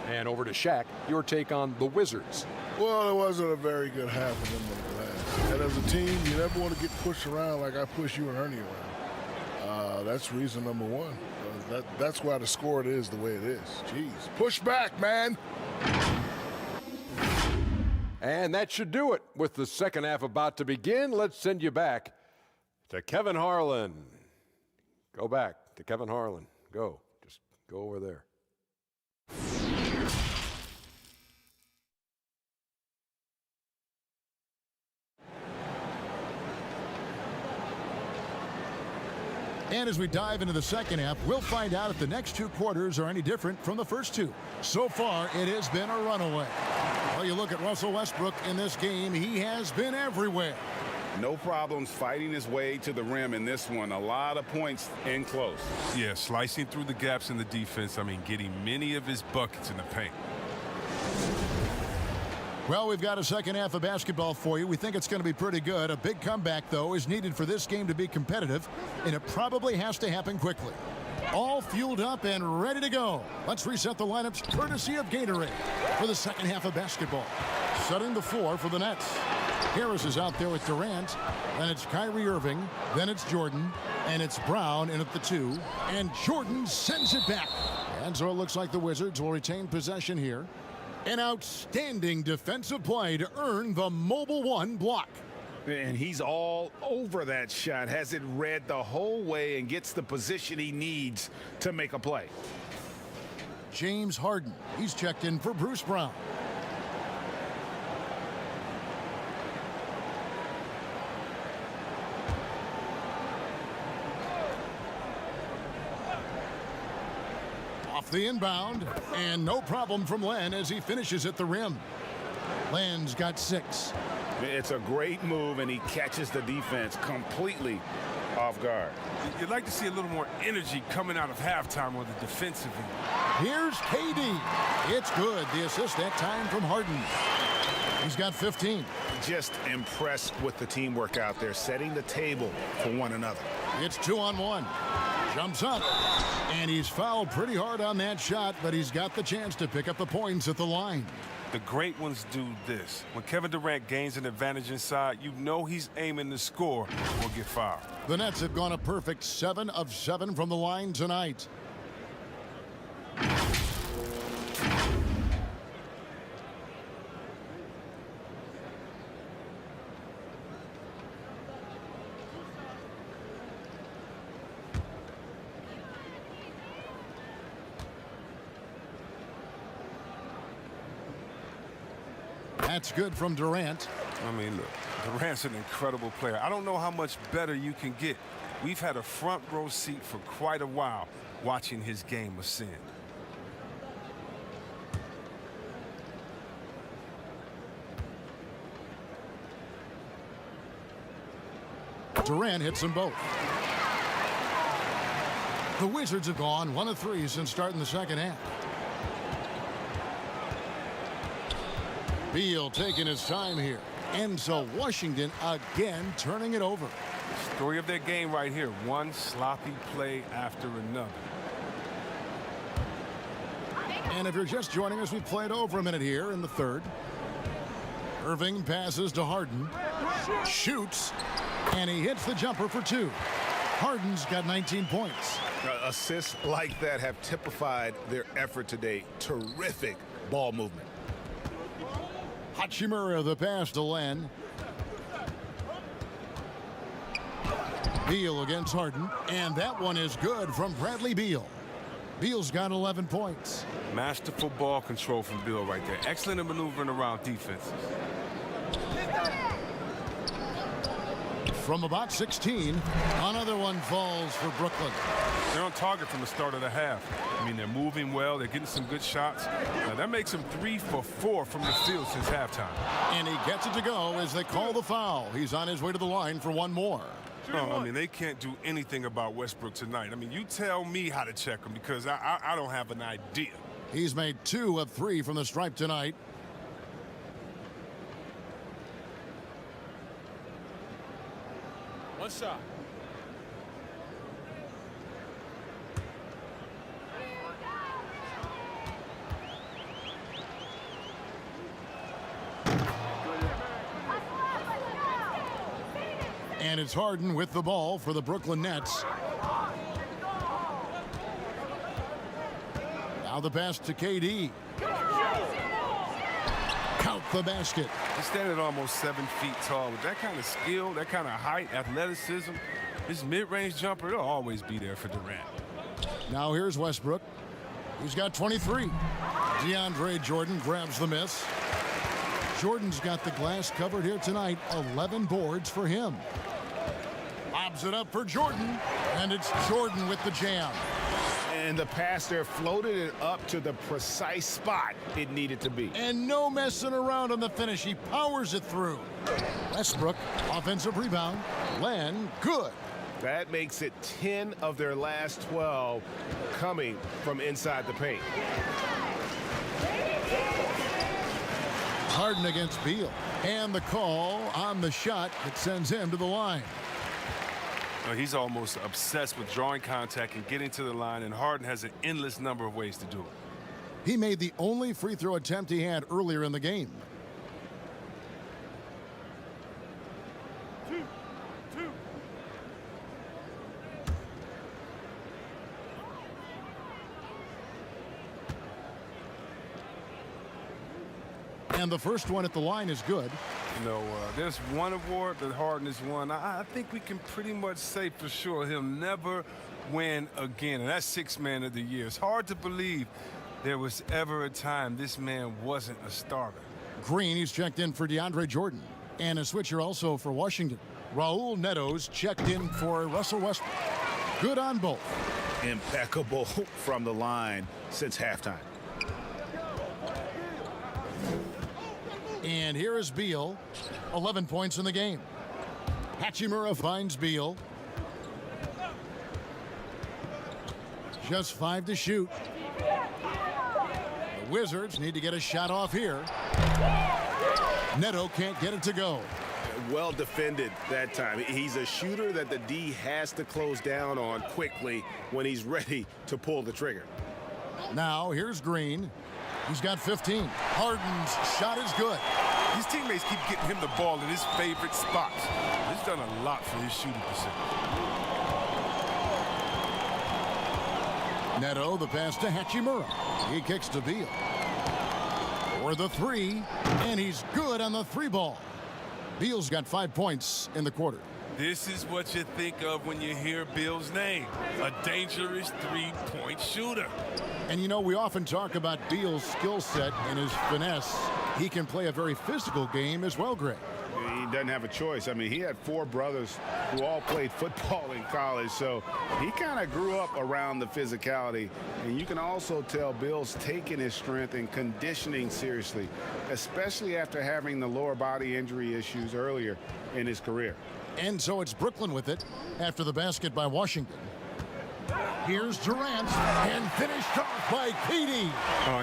And over to Shaq, your take on the Wizards. Well, it wasn't a very good half of them on the glass. And as a team, you never want to get pushed around like I pushed you and Ernie around. That's reason number one. That's why the score is the way it is. Jeez. Push back, man. And that should do it. With the second half about to begin, let's send you back to Kevin Harlan. Go back to Kevin Harlan. Go. Just go over there. And as we dive into the second half, we'll find out if the next 2 quarters are any different from the first 2. So far, it has been a runaway. Well, you look at Russell Westbrook in this game, he has been everywhere. No problems fighting his way to the rim in this one. A lot of points in close. Yeah, slicing through the gaps in the defense. I mean, getting many of his buckets in the paint. Well, we've got a second half of basketball for you. We think it's going to be pretty good. A big comeback, though, is needed for this game to be competitive, and it probably has to happen quickly. All fueled up and ready to go. Let's reset the lineups courtesy of Gatorade for the second half of basketball. Setting the floor for the Nets. Harris is out there with Durant. Then it's Kyrie Irving. Then it's Jordan. And it's Brown in at the 2. And Jordan sends it back. And so it looks like the Wizards will retain possession here. An outstanding defensive play to earn the mobile 1 block. And he's all over that shot. Has it read the whole way and gets the position he needs to make a play. James Harden. He's checked in for Bruce Brown. Off the inbound, and no problem from Len as he finishes at the rim. Len's got 6. It's a great move, and he catches the defense completely off guard. You'd like to see a little more energy coming out of halftime on the defensive end. Here's KD. It's good. The assist that time from Harden. He's got 15. Just impressed with the teamwork out there, setting the table for one another. It's 2-on-1. Jumps up, and he's fouled pretty hard on that shot, but he's got the chance to pick up the points at the line. The great ones do this. When Kevin Durant gains an advantage inside, you know he's aiming to score or get fouled. The Nets have gone a perfect 7 of 7 from the line tonight. That's good from Durant. I mean, look, Durant's an incredible player. I don't know how much better you can get. We've had a front row seat for quite a while watching his game ascend. Durant hits them both. The Wizards have gone 1 of 3 since starting the second half. Beal taking his time here. And so Washington again turning it over. Story of their game right here. One sloppy play after another. And if you're just joining us, we've played over a minute here in the third. Irving passes to Harden. Shoots. And he hits the jumper for 2. Harden's got 19 points. Assists like that have typified their effort today. Terrific ball movement. Hachimura the pass to Len. Beal against Harden. And that one is good from Bradley Beal. Beal's got 11 points. Masterful ball control from Beal right there. Excellent at maneuvering around defenses. From about 16, another one falls for Brooklyn. They're on target from the start of the half. I mean, they're moving well. They're getting some good shots. That makes them 3 for 4 from the field since halftime. And he gets it to go as they call the foul. He's on his way to the line for one more. No, I mean, they can't do anything about Westbrook tonight. I mean, you tell me how to check him because I don't have an idea. He's made 2 of 3 from the stripe tonight. One shot. And it's Harden with the ball for the Brooklyn Nets. Now the pass to KD. Count the basket. He's standing almost 7 feet tall. With that kind of skill, that kind of height, athleticism, his mid-range jumper, it'll always be there for Durant. Now here's Westbrook. He's got 23. DeAndre Jordan grabs the miss. Jordan's got the glass covered here tonight. 11 boards for him. Lobs it up for Jordan, and it's Jordan with the jam. And the pass there floated it up to the precise spot it needed to be. And no messing around on the finish. He powers it through. Westbrook, offensive rebound. Len, good. That makes it 10 of their last 12 coming from inside the paint. Harden against Beal. And the call on the shot that sends him to the line. He's almost obsessed with drawing contact and getting to the line, and Harden has an endless number of ways to do it. He made the only free throw attempt he had earlier in the game. And the first one at the line is good. You know, there's one award that Harden has won. I think we can pretty much say for sure he'll never win again, and that's Sixth Man of the Year. It's hard to believe there was ever a time this man wasn't a starter. Green, he's checked in for DeAndre Jordan. And a switcher also for Washington. Raul Neto's checked in for Russell Westbrook. Good on both. Impeccable from the line since halftime. And here is Beal, 11 points in the game. Hachimura finds Beal. Just 5 to shoot. The Wizards need to get a shot off here. Neto can't get it to go. Well defended that time. He's a shooter that the D has to close down on quickly when he's ready to pull the trigger. Now here's Green. He's got 15. Harden's shot is good. His teammates keep getting him the ball in his favorite spots. He's done a lot for his shooting percentage. Neto, the pass to Hachimura. He kicks to Beal. For the 3, and he's good on the 3 ball. Beal's got 5 points in the quarter. This is what you think of when you hear Beal's name. A dangerous 3-point shooter. And you know, we often talk about Beal's skill set and his finesse. He can play a very physical game as well, Greg. He doesn't have a choice. I mean, he had 4 brothers who all played football in college, so he kind of grew up around the physicality. And you can also tell Bill's taking his strength and conditioning seriously, especially after having the lower body injury issues earlier in his career. And so it's Brooklyn with it after the basket by Washington. Here's Durant, and finished off by KD.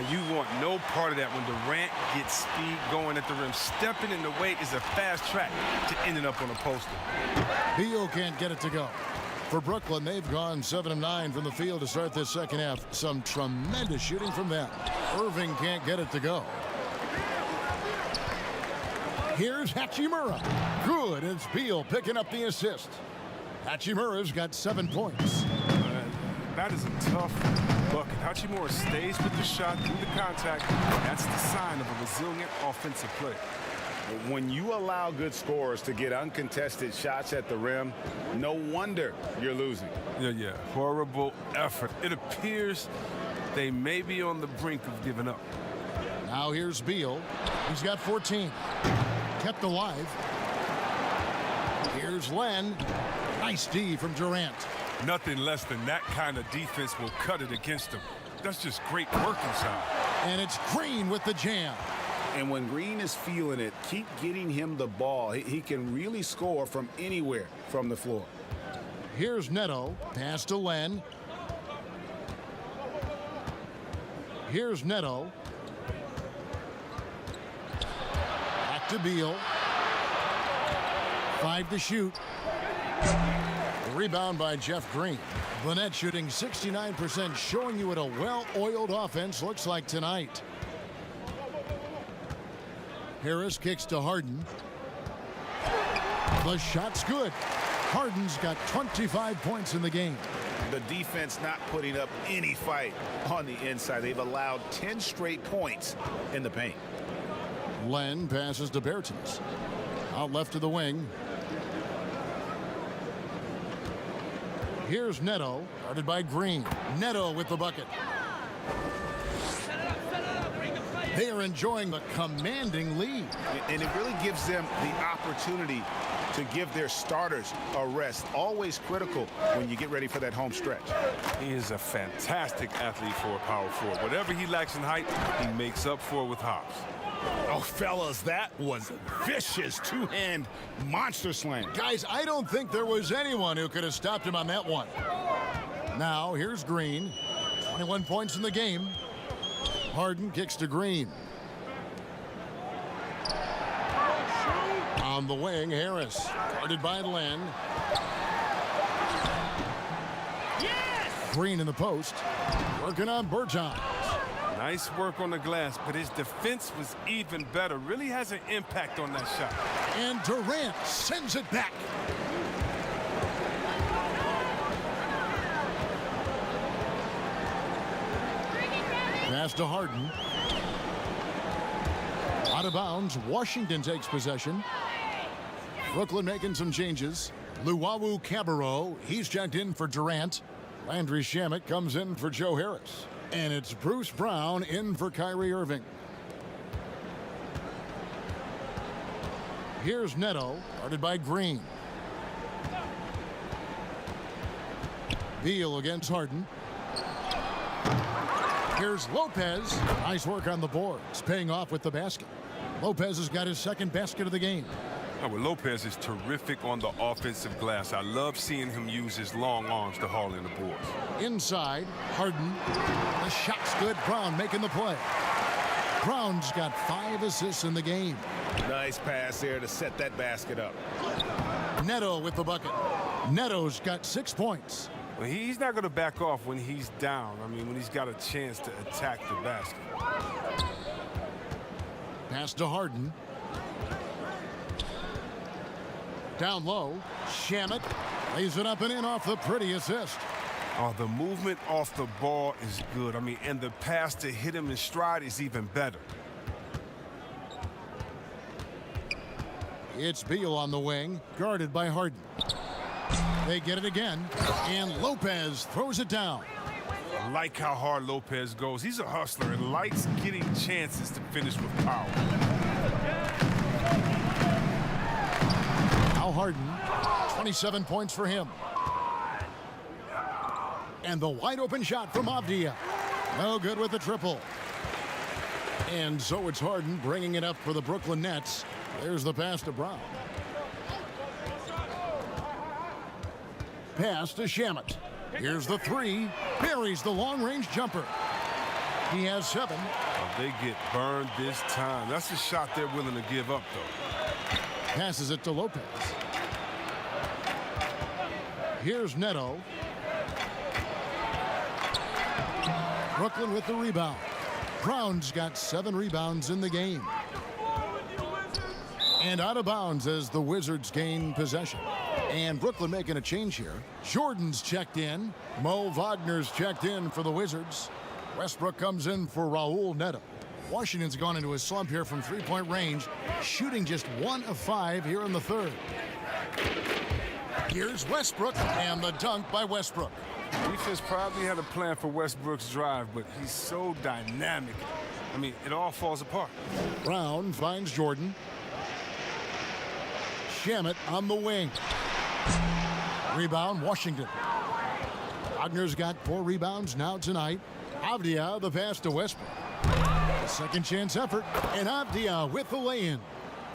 You want no part of that when Durant gets speed going at the rim. Stepping in the way is a fast track to ending up on a poster. Beal can't get it to go. For Brooklyn, they've gone 7 of 9 from the field to start this second half. Some tremendous shooting from them. Irving can't get it to go. Here's Hachimura. Good. It's Beal picking up the assist. Hachimura's got 7 points. That is a tough bucket. Hachimura stays with the shot through the contact. That's the sign of a resilient offensive play. When you allow good scorers to get uncontested shots at the rim, no wonder you're losing. Yeah. Horrible effort. It appears they may be on the brink of giving up. Now here's Beal. He's got 14. Kept alive. Here's Len. Nice D from Durant. Nothing less than that kind of defense will cut it against them. That's just great work inside. And it's Green with the jam. And when Green is feeling it, keep getting him the ball. He can really score from anywhere from the floor. Here's Neto. Pass to Len. Here's Neto. Back to Beal. 5 to shoot. The rebound by Jeff Green. The net shooting 69%, showing you what a well-oiled offense looks like tonight. Harris kicks to Harden. The shot's good. Harden's got 25 points in the game. The defense not putting up any fight on the inside. They've allowed 10 straight points in the paint. Len passes to Bertens. Out left to the wing. Here's Neto, guarded by Green. Neto with the bucket. They are enjoying the commanding lead. And it really gives them the opportunity to give their starters a rest. Always critical when you get ready for that home stretch. He is a fantastic athlete for a power forward. Whatever he lacks in height, he makes up for it with hops. Oh, fellas, that was vicious two-hand monster slam. Guys, I don't think there was anyone who could have stopped him on that one. Now, here's Green. 21 points in the game. Harden kicks to Green. On the wing, Harris. Guarded by Len. Yes! Green in the post. Working on Bertans. Nice work on the glass, but his defense was even better. Really has an impact on that shot. And Durant sends it back. Pass to Harden. Out of bounds. Washington takes possession. Brooklyn making some changes. Luwawu Cabarro, he's checked in for Durant. Landry Shamet comes in for Joe Harris. And it's Bruce Brown in for Kyrie Irving. Here's Neto, guarded by Green. Beal against Harden. Here's Lopez. Nice work on the boards, paying off with the basket. Lopez has got his second basket of the game. Oh, well, Lopez is terrific on the offensive glass. I love seeing him use his long arms to haul in the boards. Inside, Harden. The shot's good. Brown making the play. Brown's got 5 assists in the game. Nice pass there to set that basket up. Neto with the bucket. Neto's got 6 points. Well, he's not going to back off when he's down. I mean, when he's got a chance to attack the basket. Pass to Harden. Down low, Shamet lays it up and in off the pretty assist. Oh, the movement off the ball is good. I mean, and the pass to hit him in stride is even better. It's Beal on the wing, guarded by Harden. They get it again, and Lopez throws it down. I like how hard Lopez goes. He's a hustler and likes getting chances to finish with power. Now Harden, 27 points for him. And the wide open shot from Avdia. No good with the triple. And so it's Harden bringing it up for the Brooklyn Nets. There's the pass to Brown. Pass to Shamet. Here's the three. Buries the long-range jumper. He has 7. Oh, they get burned this time. That's a shot they're willing to give up, though. Passes it to Lopez. Here's Neto. Brooklyn with the rebound. Brown's got 7 rebounds in the game. And out of bounds as the Wizards gain possession. And Brooklyn making a change here. Jordan's checked in. Mo Wagner's checked in for the Wizards. Westbrook comes in for Raul Neto. Washington's gone into a slump here from three-point range, shooting just 1 of 5 here in the third. Here's Westbrook, and the dunk by Westbrook. Defense probably had a plan for Westbrook's drive, but he's so dynamic. I mean, it all falls apart. Brown finds Jordan. Shamet on the wing. Rebound, Washington. Wagner's got 4 rebounds now tonight. Avdia, the pass to Westbrook. A second chance effort, and Avdia with the lay-in.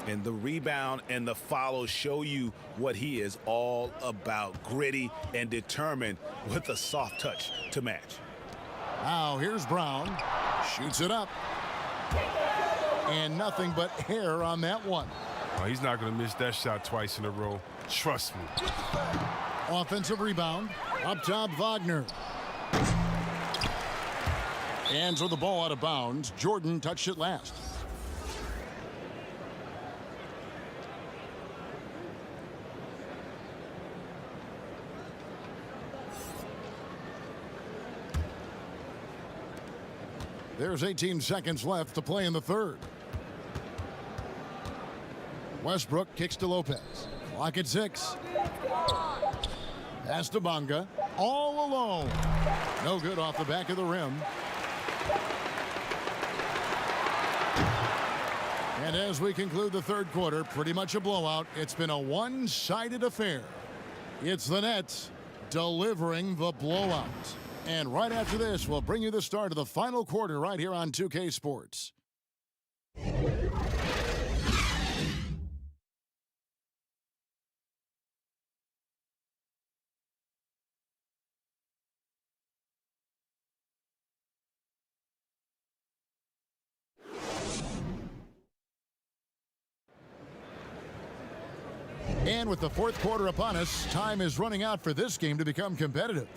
And the rebound and the follow show you what he is all about. Gritty and determined with a soft touch to match. Now here's Brown. Shoots it up. And nothing but hair on that one. Oh, he's not going to miss that shot twice in a row. Trust me. Offensive rebound. Up top, Wagner. Hands with the ball out of bounds. Jordan touched it last. There's 18 seconds left to play in the third. Westbrook kicks to Lopez. Clock at 6. Pass to Bonga. All alone. No good off the back of the rim. And as we conclude the third quarter, pretty much a blowout. It's been a one-sided affair. It's the Nets delivering the blowout. And right after this, we'll bring you the start of the final quarter right here on 2K Sports. And with the fourth quarter upon us, time is running out for this game to become competitive.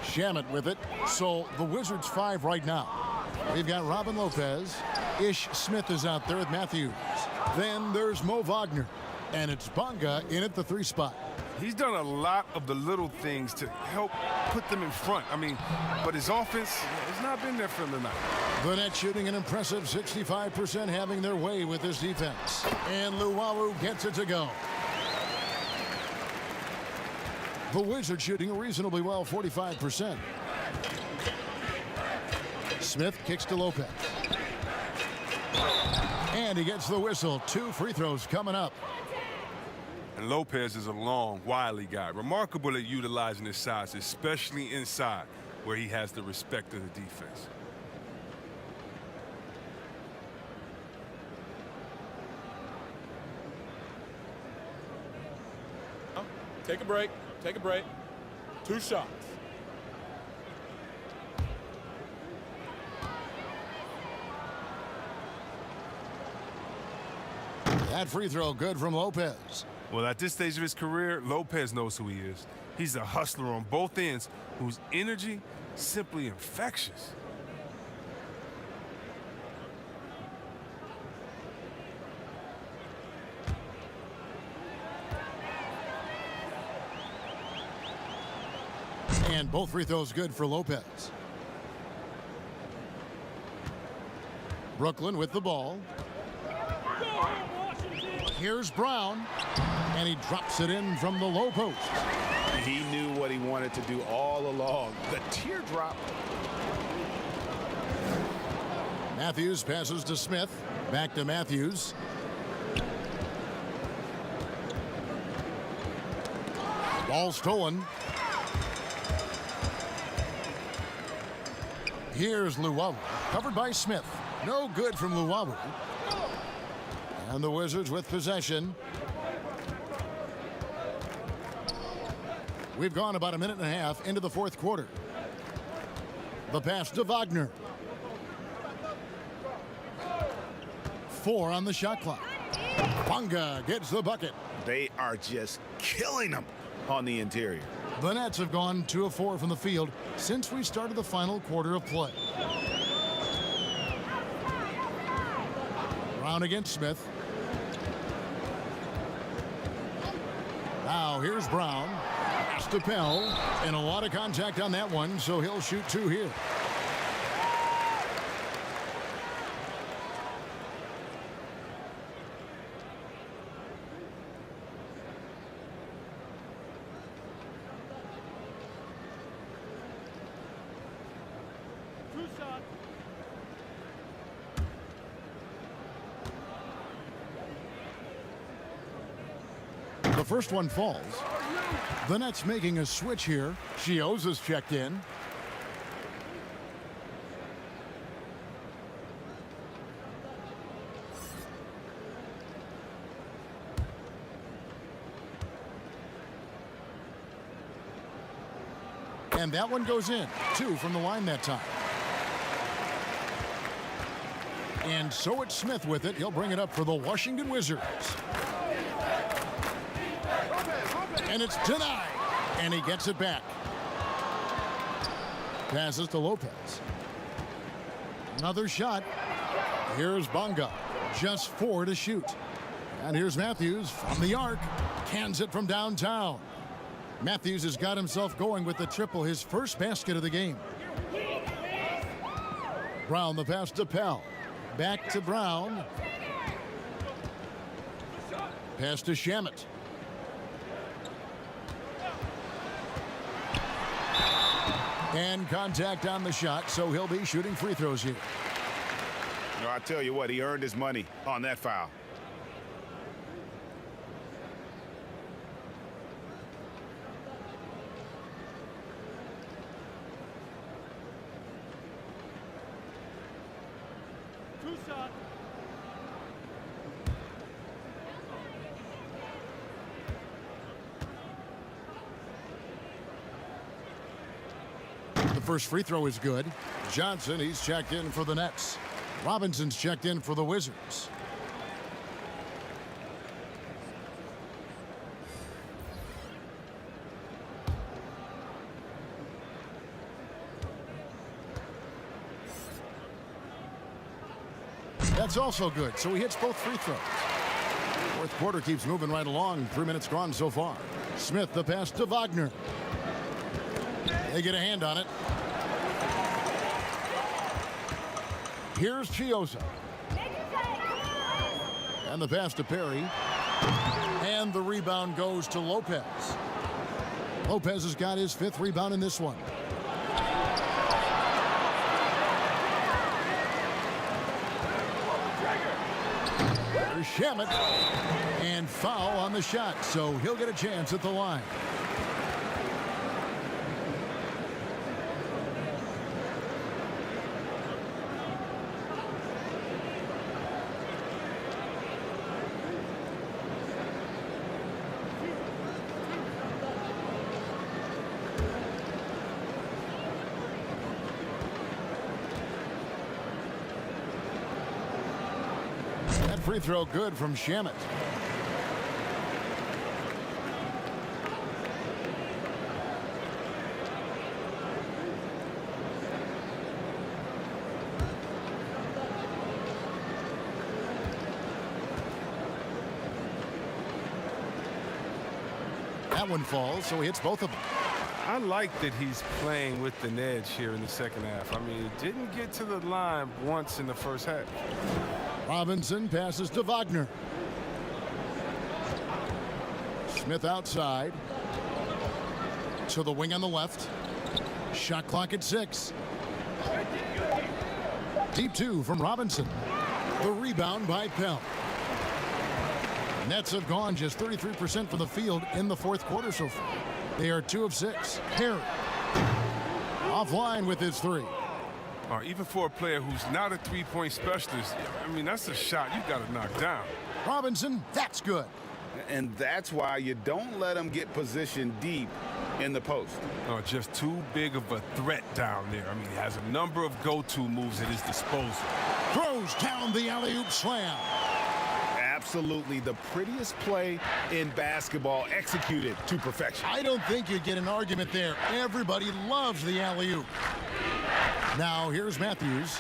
Shamet with it. So the Wizards 5 right now. We've got Robin Lopez. Ish Smith is out there with Matthews. Then there's Mo Wagner. And it's Bonga in at the 3 spot. He's done a lot of the little things to help put them in front. I mean, but his offense has not been there for him tonight. The Nets shooting an impressive 65%, having their way with this defense. And Luwawu gets it to go. The Wizards shooting reasonably well, 45%. Smith kicks to Lopez. And he gets the whistle. 2 free throws coming up. And Lopez is a long, wily guy. Remarkable at utilizing his size, especially inside, where he has the respect of the defense. Take a break. Take a break. 2 shots. That free throw good from Lopez. Well, at this stage of his career, Lopez knows who he is. He's a hustler on both ends whose energy is simply infectious. And both free throws good for Lopez. Brooklyn with the ball. Here's Brown. And he drops it in from the low post. He knew what he wanted to do all along. The teardrop. Matthews passes to Smith. Back to Matthews. Ball stolen. Here's Luwawu. Covered by Smith. No good from Luwawu. And the Wizards with possession. We've gone about a minute and a half into the fourth quarter. The pass to Wagner. 4 on the shot clock. Bonga gets the bucket. They are just killing them on the interior. The Nets have gone 2 of 4 from the field since we started the final quarter of play. Brown against Smith. Now here's Brown. Pass to Pell. And a lot of contact on that one, so he'll shoot 2 here. The first one falls. The Nets making a switch here. Chioza's checked in. And that one goes in. 2 from the line that time. And so it's Smith with it. He'll bring it up for the Washington Wizards. And it's denied. And he gets it back. Passes to Lopez. Another shot. Here's Bonga. Just 4 to shoot. And here's Matthews from the arc. Cans it from downtown. Matthews has got himself going with the triple, his first basket of the game. Brown the pass to Pell. Back to Brown. Pass to Shamet. And contact on the shot, so he'll be shooting free throws here. No, I tell you what, he earned his money on that foul. The first free throw is good. Johnson, he's checked in for the Nets. Robinson's checked in for the Wizards. That's also good, so he hits both free throws. Fourth quarter keeps moving right along. 3 minutes gone so far. Smith, the pass to Wagner. They get a hand on it. Here's Chioza. And the pass to Perry. And the rebound goes to Lopez. Lopez has got his 5th rebound in this one. There's Shamet. And foul on the shot, so he'll get a chance at the line. Free throw good from Shamet. That one falls, so he hits both of them. I like that he's playing with an edge here in the second half. I mean, it didn't get to the line once in the first half. Robinson passes to Wagner. Smith outside. To the wing on the left. Shot clock at 6. Deep 2 from Robinson. The rebound by Pell. Nets have gone just 33% from the field in the fourth quarter so far. They are 2 of 6. Perry offline with his 3. Or even for a player who's not a three-point specialist, I mean, that's a shot you got to knock down. Robinson, that's good. And that's why you don't let him get positioned deep in the post. Oh, just too big of a threat down there. I mean, he has a number of go-to moves at his disposal. Throws down the alley-oop slam. Absolutely the prettiest play in basketball, executed to perfection. I don't think you get an argument there. Everybody loves the alley-oop. Now here's Matthews.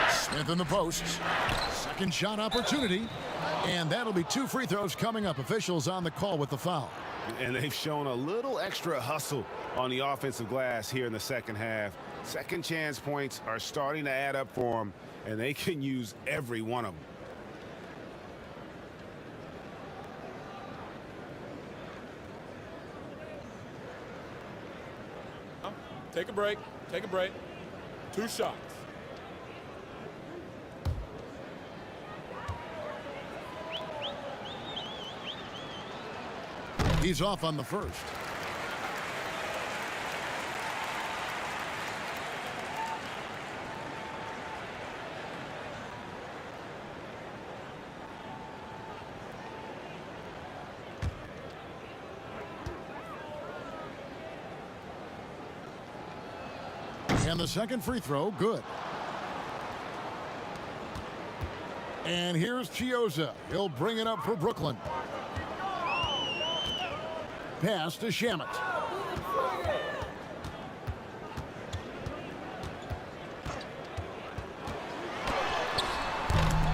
Smith in the posts. Second shot opportunity. And that'll be 2 free throws coming up. Officials on the call with the foul. And they've shown a little extra hustle on the offensive glass here in the second half. Second chance points are starting to add up for them, and they can use every one of them. Take a break. Take a break. 2 shots. He's off on the first. And the second free throw, good. And here's Chiozza. He'll bring it up for Brooklyn. Pass to Shamet.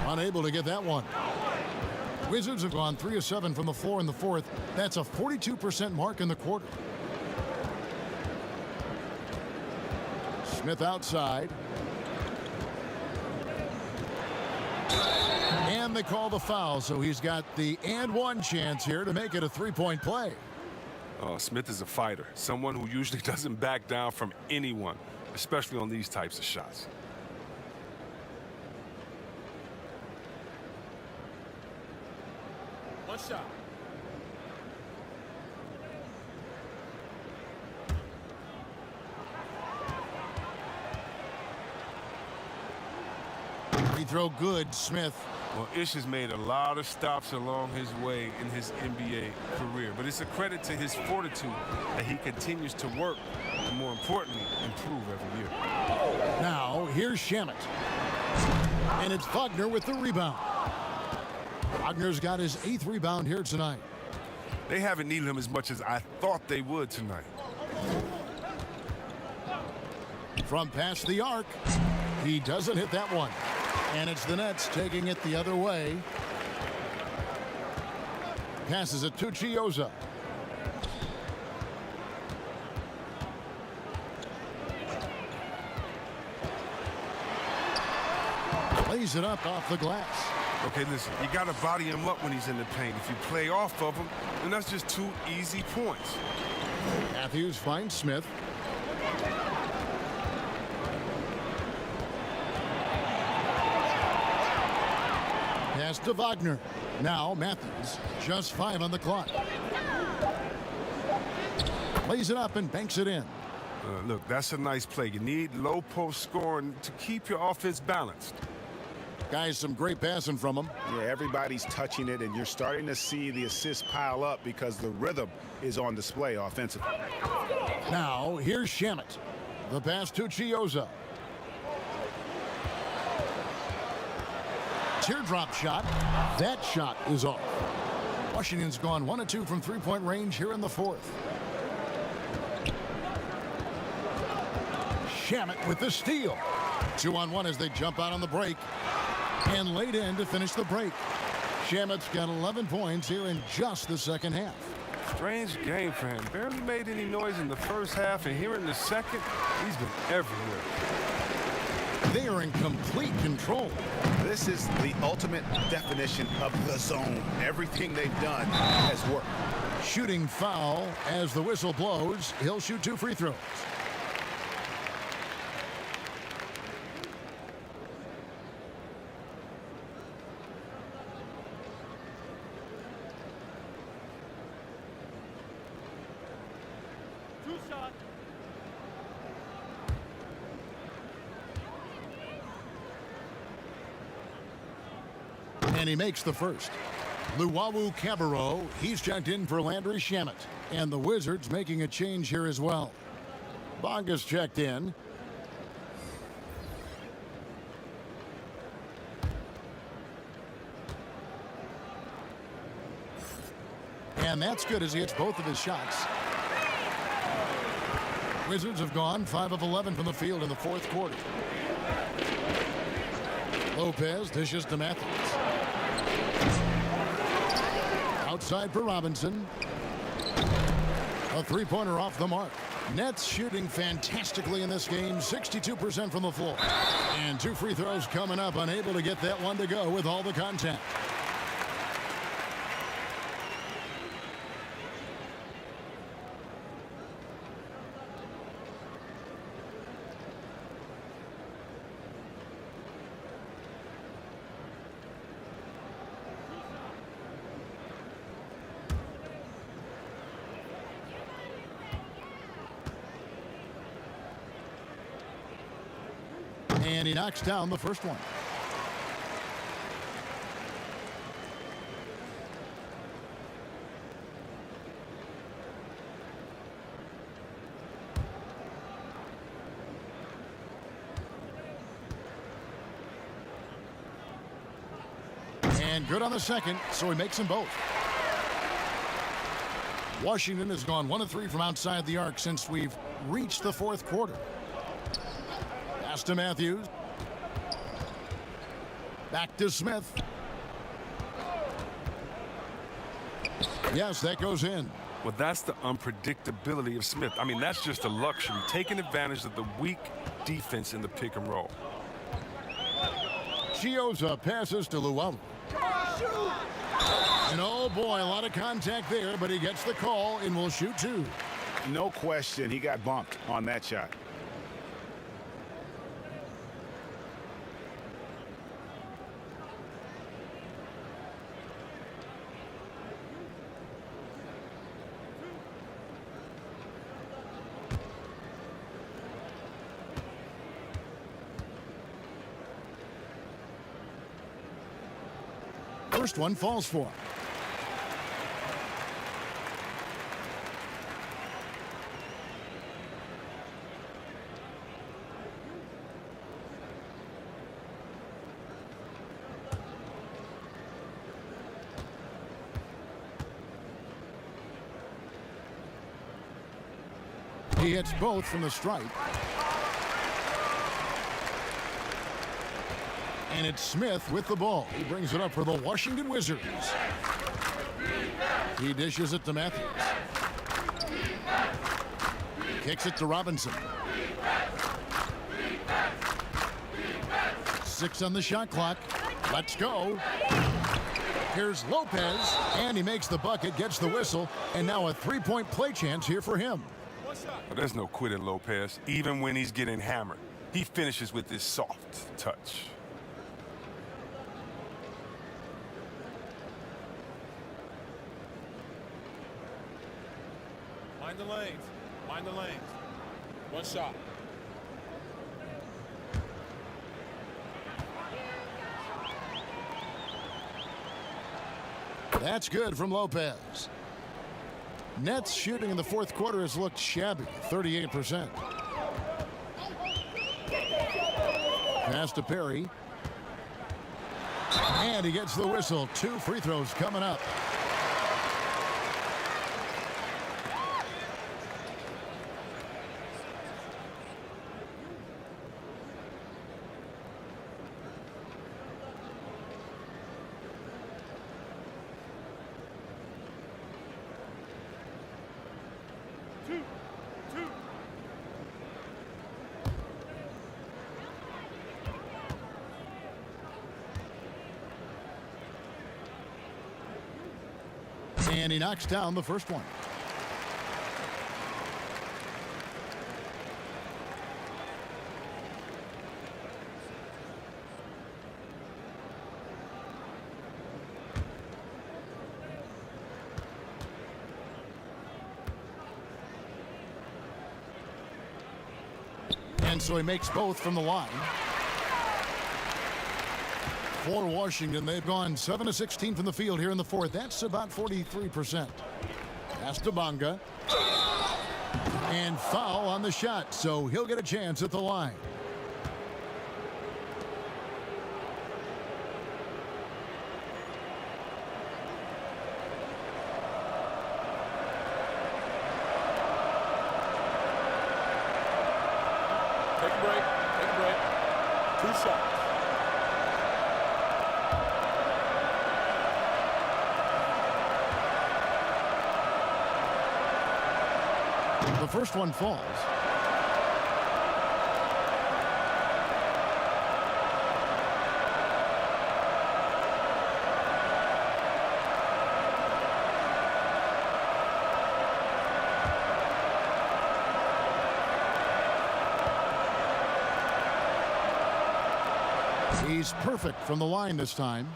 Unable to get that one. Wizards have gone 3 of 7 from the floor in the fourth. That's a 42% mark in the quarter. Smith outside. And they call the foul, so he's got the and one chance here to make it a three-point play. Oh, Smith is a fighter, someone who usually doesn't back down from anyone, especially on these types of shots. One shot. Free throw good, Smith. Well, Ish has made a lot of stops along his way in his NBA career, but it's a credit to his fortitude that he continues to work and, more importantly, improve every year. Now, here's Shamet. And it's Wagner with the rebound. Wagner's got his 8th rebound here tonight. They haven't needed him as much as I thought they would tonight. From past the arc, he doesn't hit that one. And it's the Nets taking it the other way. Passes it to Chiozza. Lays it up off the glass. Okay, listen, you got to body him up when he's in the paint. If you play off of him, then that's just 2 easy points. Matthews finds Smith. Pass to Wagner. Now Matthews, just 5 on the clock. Lays it up and banks it in. Look, that's a nice play. You need low post scoring to keep your offense balanced. Guys, some great passing from him. Yeah, everybody's touching it, and you're starting to see the assists pile up because the rhythm is on display offensively. Now, here's Shamet. The pass to Chiozza. Teardrop shot. That shot is off. Washington's gone 1 of 2 from three-point range here in the fourth. Shamet with the steal. 2-on-1 as they jump out on the break. And laid in to finish the break. Shamet's got 11 points here in just the second half. Strange game for him. Barely made any noise in the first half, and here in the second, he's been everywhere. They are in complete control. This is the ultimate definition of the zone. Everything they've done has worked. Shooting foul as the whistle blows. He'll shoot 2 free throws. And he makes the first. Luwawu Cabarro, he's checked in for Landry Shamet. And the Wizards making a change here as well. Bonga's checked in. And that's good as he hits both of his shots. Wizards have gone 5 of 11 from the field in the fourth quarter. Lopez dishes to Matthews. Outside for Robinson. A three-pointer off the mark. Nets shooting fantastically in this game, 62% from the floor. And 2 free throws coming up, unable to get that one to go with all the contact. And he knocks down the first one. And good on the second, so he makes them both. Washington has gone 1 of 3 from outside the arc since we've reached the fourth quarter. Pass to Matthews. Back to Smith. Yes, that goes in. Well, that's the unpredictability of Smith. I mean, that's just a luxury, taking advantage of the weak defense in the pick and roll. Chioza passes to Llewellyn. And oh boy, a lot of contact there, but he gets the call and will shoot 2. No question, he got bumped on that shot. First one falls for him. He hits both from the stripe. And it's Smith with the ball. He brings it up for the Washington Wizards. He dishes it to Matthews. Kicks it to Robinson. 6 on the shot clock. Let's go. Here's Lopez, and he makes the bucket, gets the whistle, and now a 3-point play chance here for him. But there's no quit in Lopez, even when he's getting hammered. He finishes with this soft touch. Mind the lanes. Mind the lanes. One shot. That's good from Lopez. Nets shooting in the fourth quarter has looked shabby, 38%. Pass to Perry. And he gets the whistle. 2 free throws coming up. And he knocks down the first one. And so he makes both from the line. For Washington, they've gone 7 of 16 from the field here in the fourth. That's about 43%. Pass to Bonga. And foul on the shot, so he'll get a chance at the line. Take a break. Take a break. 2 shots. The first one falls. He's perfect from the line this time.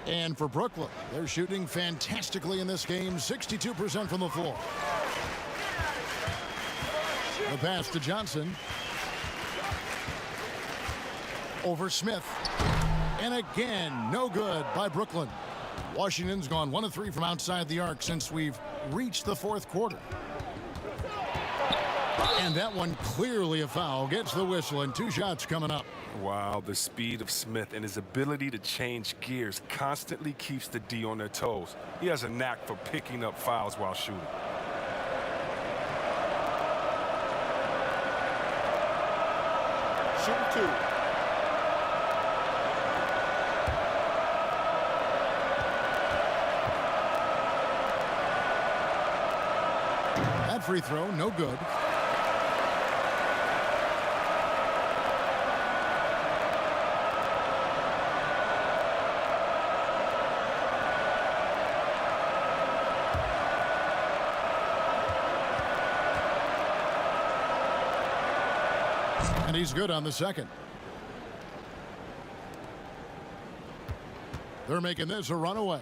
And for Brooklyn, they're shooting fantastically in this game, 62% from the floor. The pass to Johnson. Over Smith. And again, no good by Brooklyn. Washington's gone 1 of 3 from outside the arc since we've reached the fourth quarter. And that one clearly a foul. Gets the whistle and 2 shots coming up. Wow, the speed of Smith and his ability to change gears constantly keeps the D on their toes. He has a knack for picking up fouls while shooting. Shoot 2. That free throw, no good. And he's good on the second. They're making this a runaway.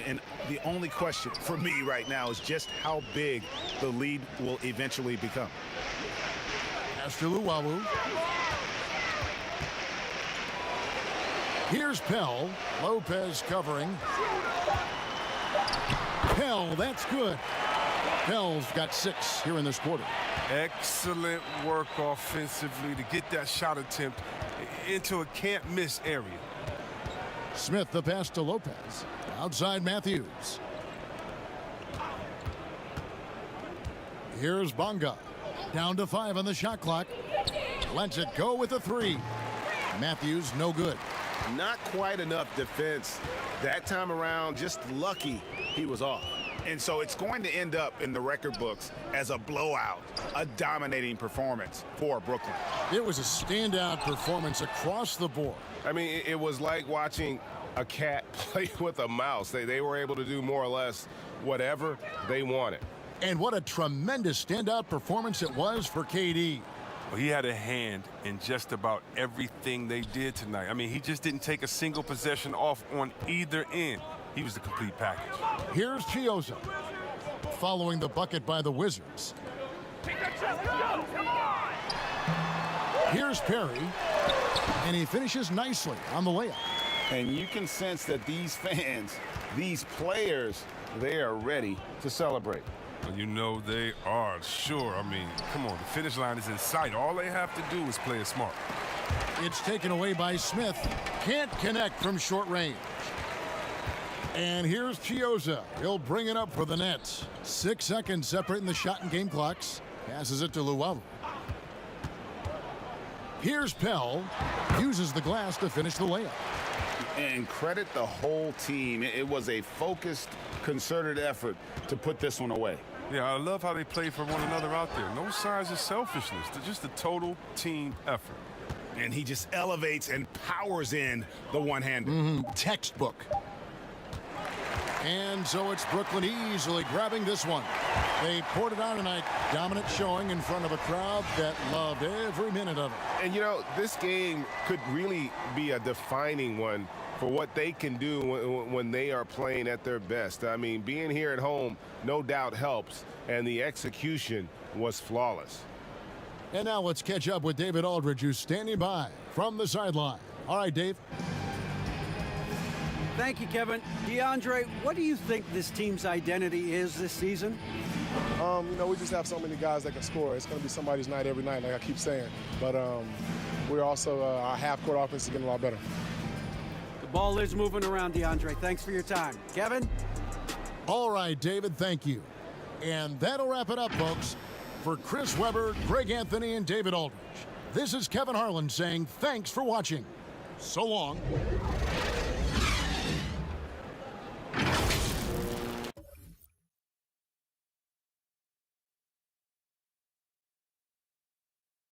And the only question for me right now is just how big the lead will eventually become. Pass to Luwawu. Here's Pell. Lopez covering. Pell, that's good. Pell's got 6 here in this quarter. Excellent work offensively to get that shot attempt into a can't-miss area. Smith, the pass to Lopez. Outside Matthews. Here's Bonga. Down to 5 on the shot clock. Lets it go with a 3. Matthews, no good. Not quite enough defense that time around. Just lucky he was off. And so it's going to end up in the record books as a blowout, a dominating performance for Brooklyn. It was a standout performance across the board. I mean, it was like watching a cat play with a mouse. They were able to do more or less whatever they wanted. And what a tremendous standout performance it was for KD. Well, he had a hand in just about everything they did tonight. I mean, he just didn't take a single possession off on either end. He was the complete package. Here's Chioza. Following the bucket by the Wizards. Here's Perry. And he finishes nicely on the layup. And you can sense that these fans, these players, they are ready to celebrate. Well, you know they are, sure. I mean, come on, the finish line is in sight. All they have to do is play it smart. It's taken away by Smith. Can't connect from short range. And here's Chioza. He'll bring it up for the Nets. 6 seconds separating the shot and game clocks. Passes it to Luwawu. Here's Pell. Uses the glass to finish the layup. And credit the whole team. It was a focused, concerted effort to put this one away. Yeah, I love how they play for one another out there. No signs of selfishness. They're just a total team effort. And he just elevates and powers in the one-hander. Textbook. And so it's Brooklyn easily grabbing this one. They poured it on tonight. Dominant showing in front of a crowd that loved every minute of it. And, you know, this game could really be a defining one for what they can do when they are playing at their best. I mean, being here at home no doubt helps, and the execution was flawless. And now let's catch up with David Aldridge, who's standing by from the sideline. All right, Dave. Thank you, Kevin. DeAndre, what do you think this team's identity is this season? You know, we just have so many guys that can score. It's going to be somebody's night every night, like I keep saying. But we're also, our half-court offense is getting a lot better. The ball is moving around, DeAndre. Thanks for your time. Kevin? All right, David, thank you. And that'll wrap it up, folks. For Chris Webber, Greg Anthony, and David Aldridge, this is Kevin Harlan saying thanks for watching. So long.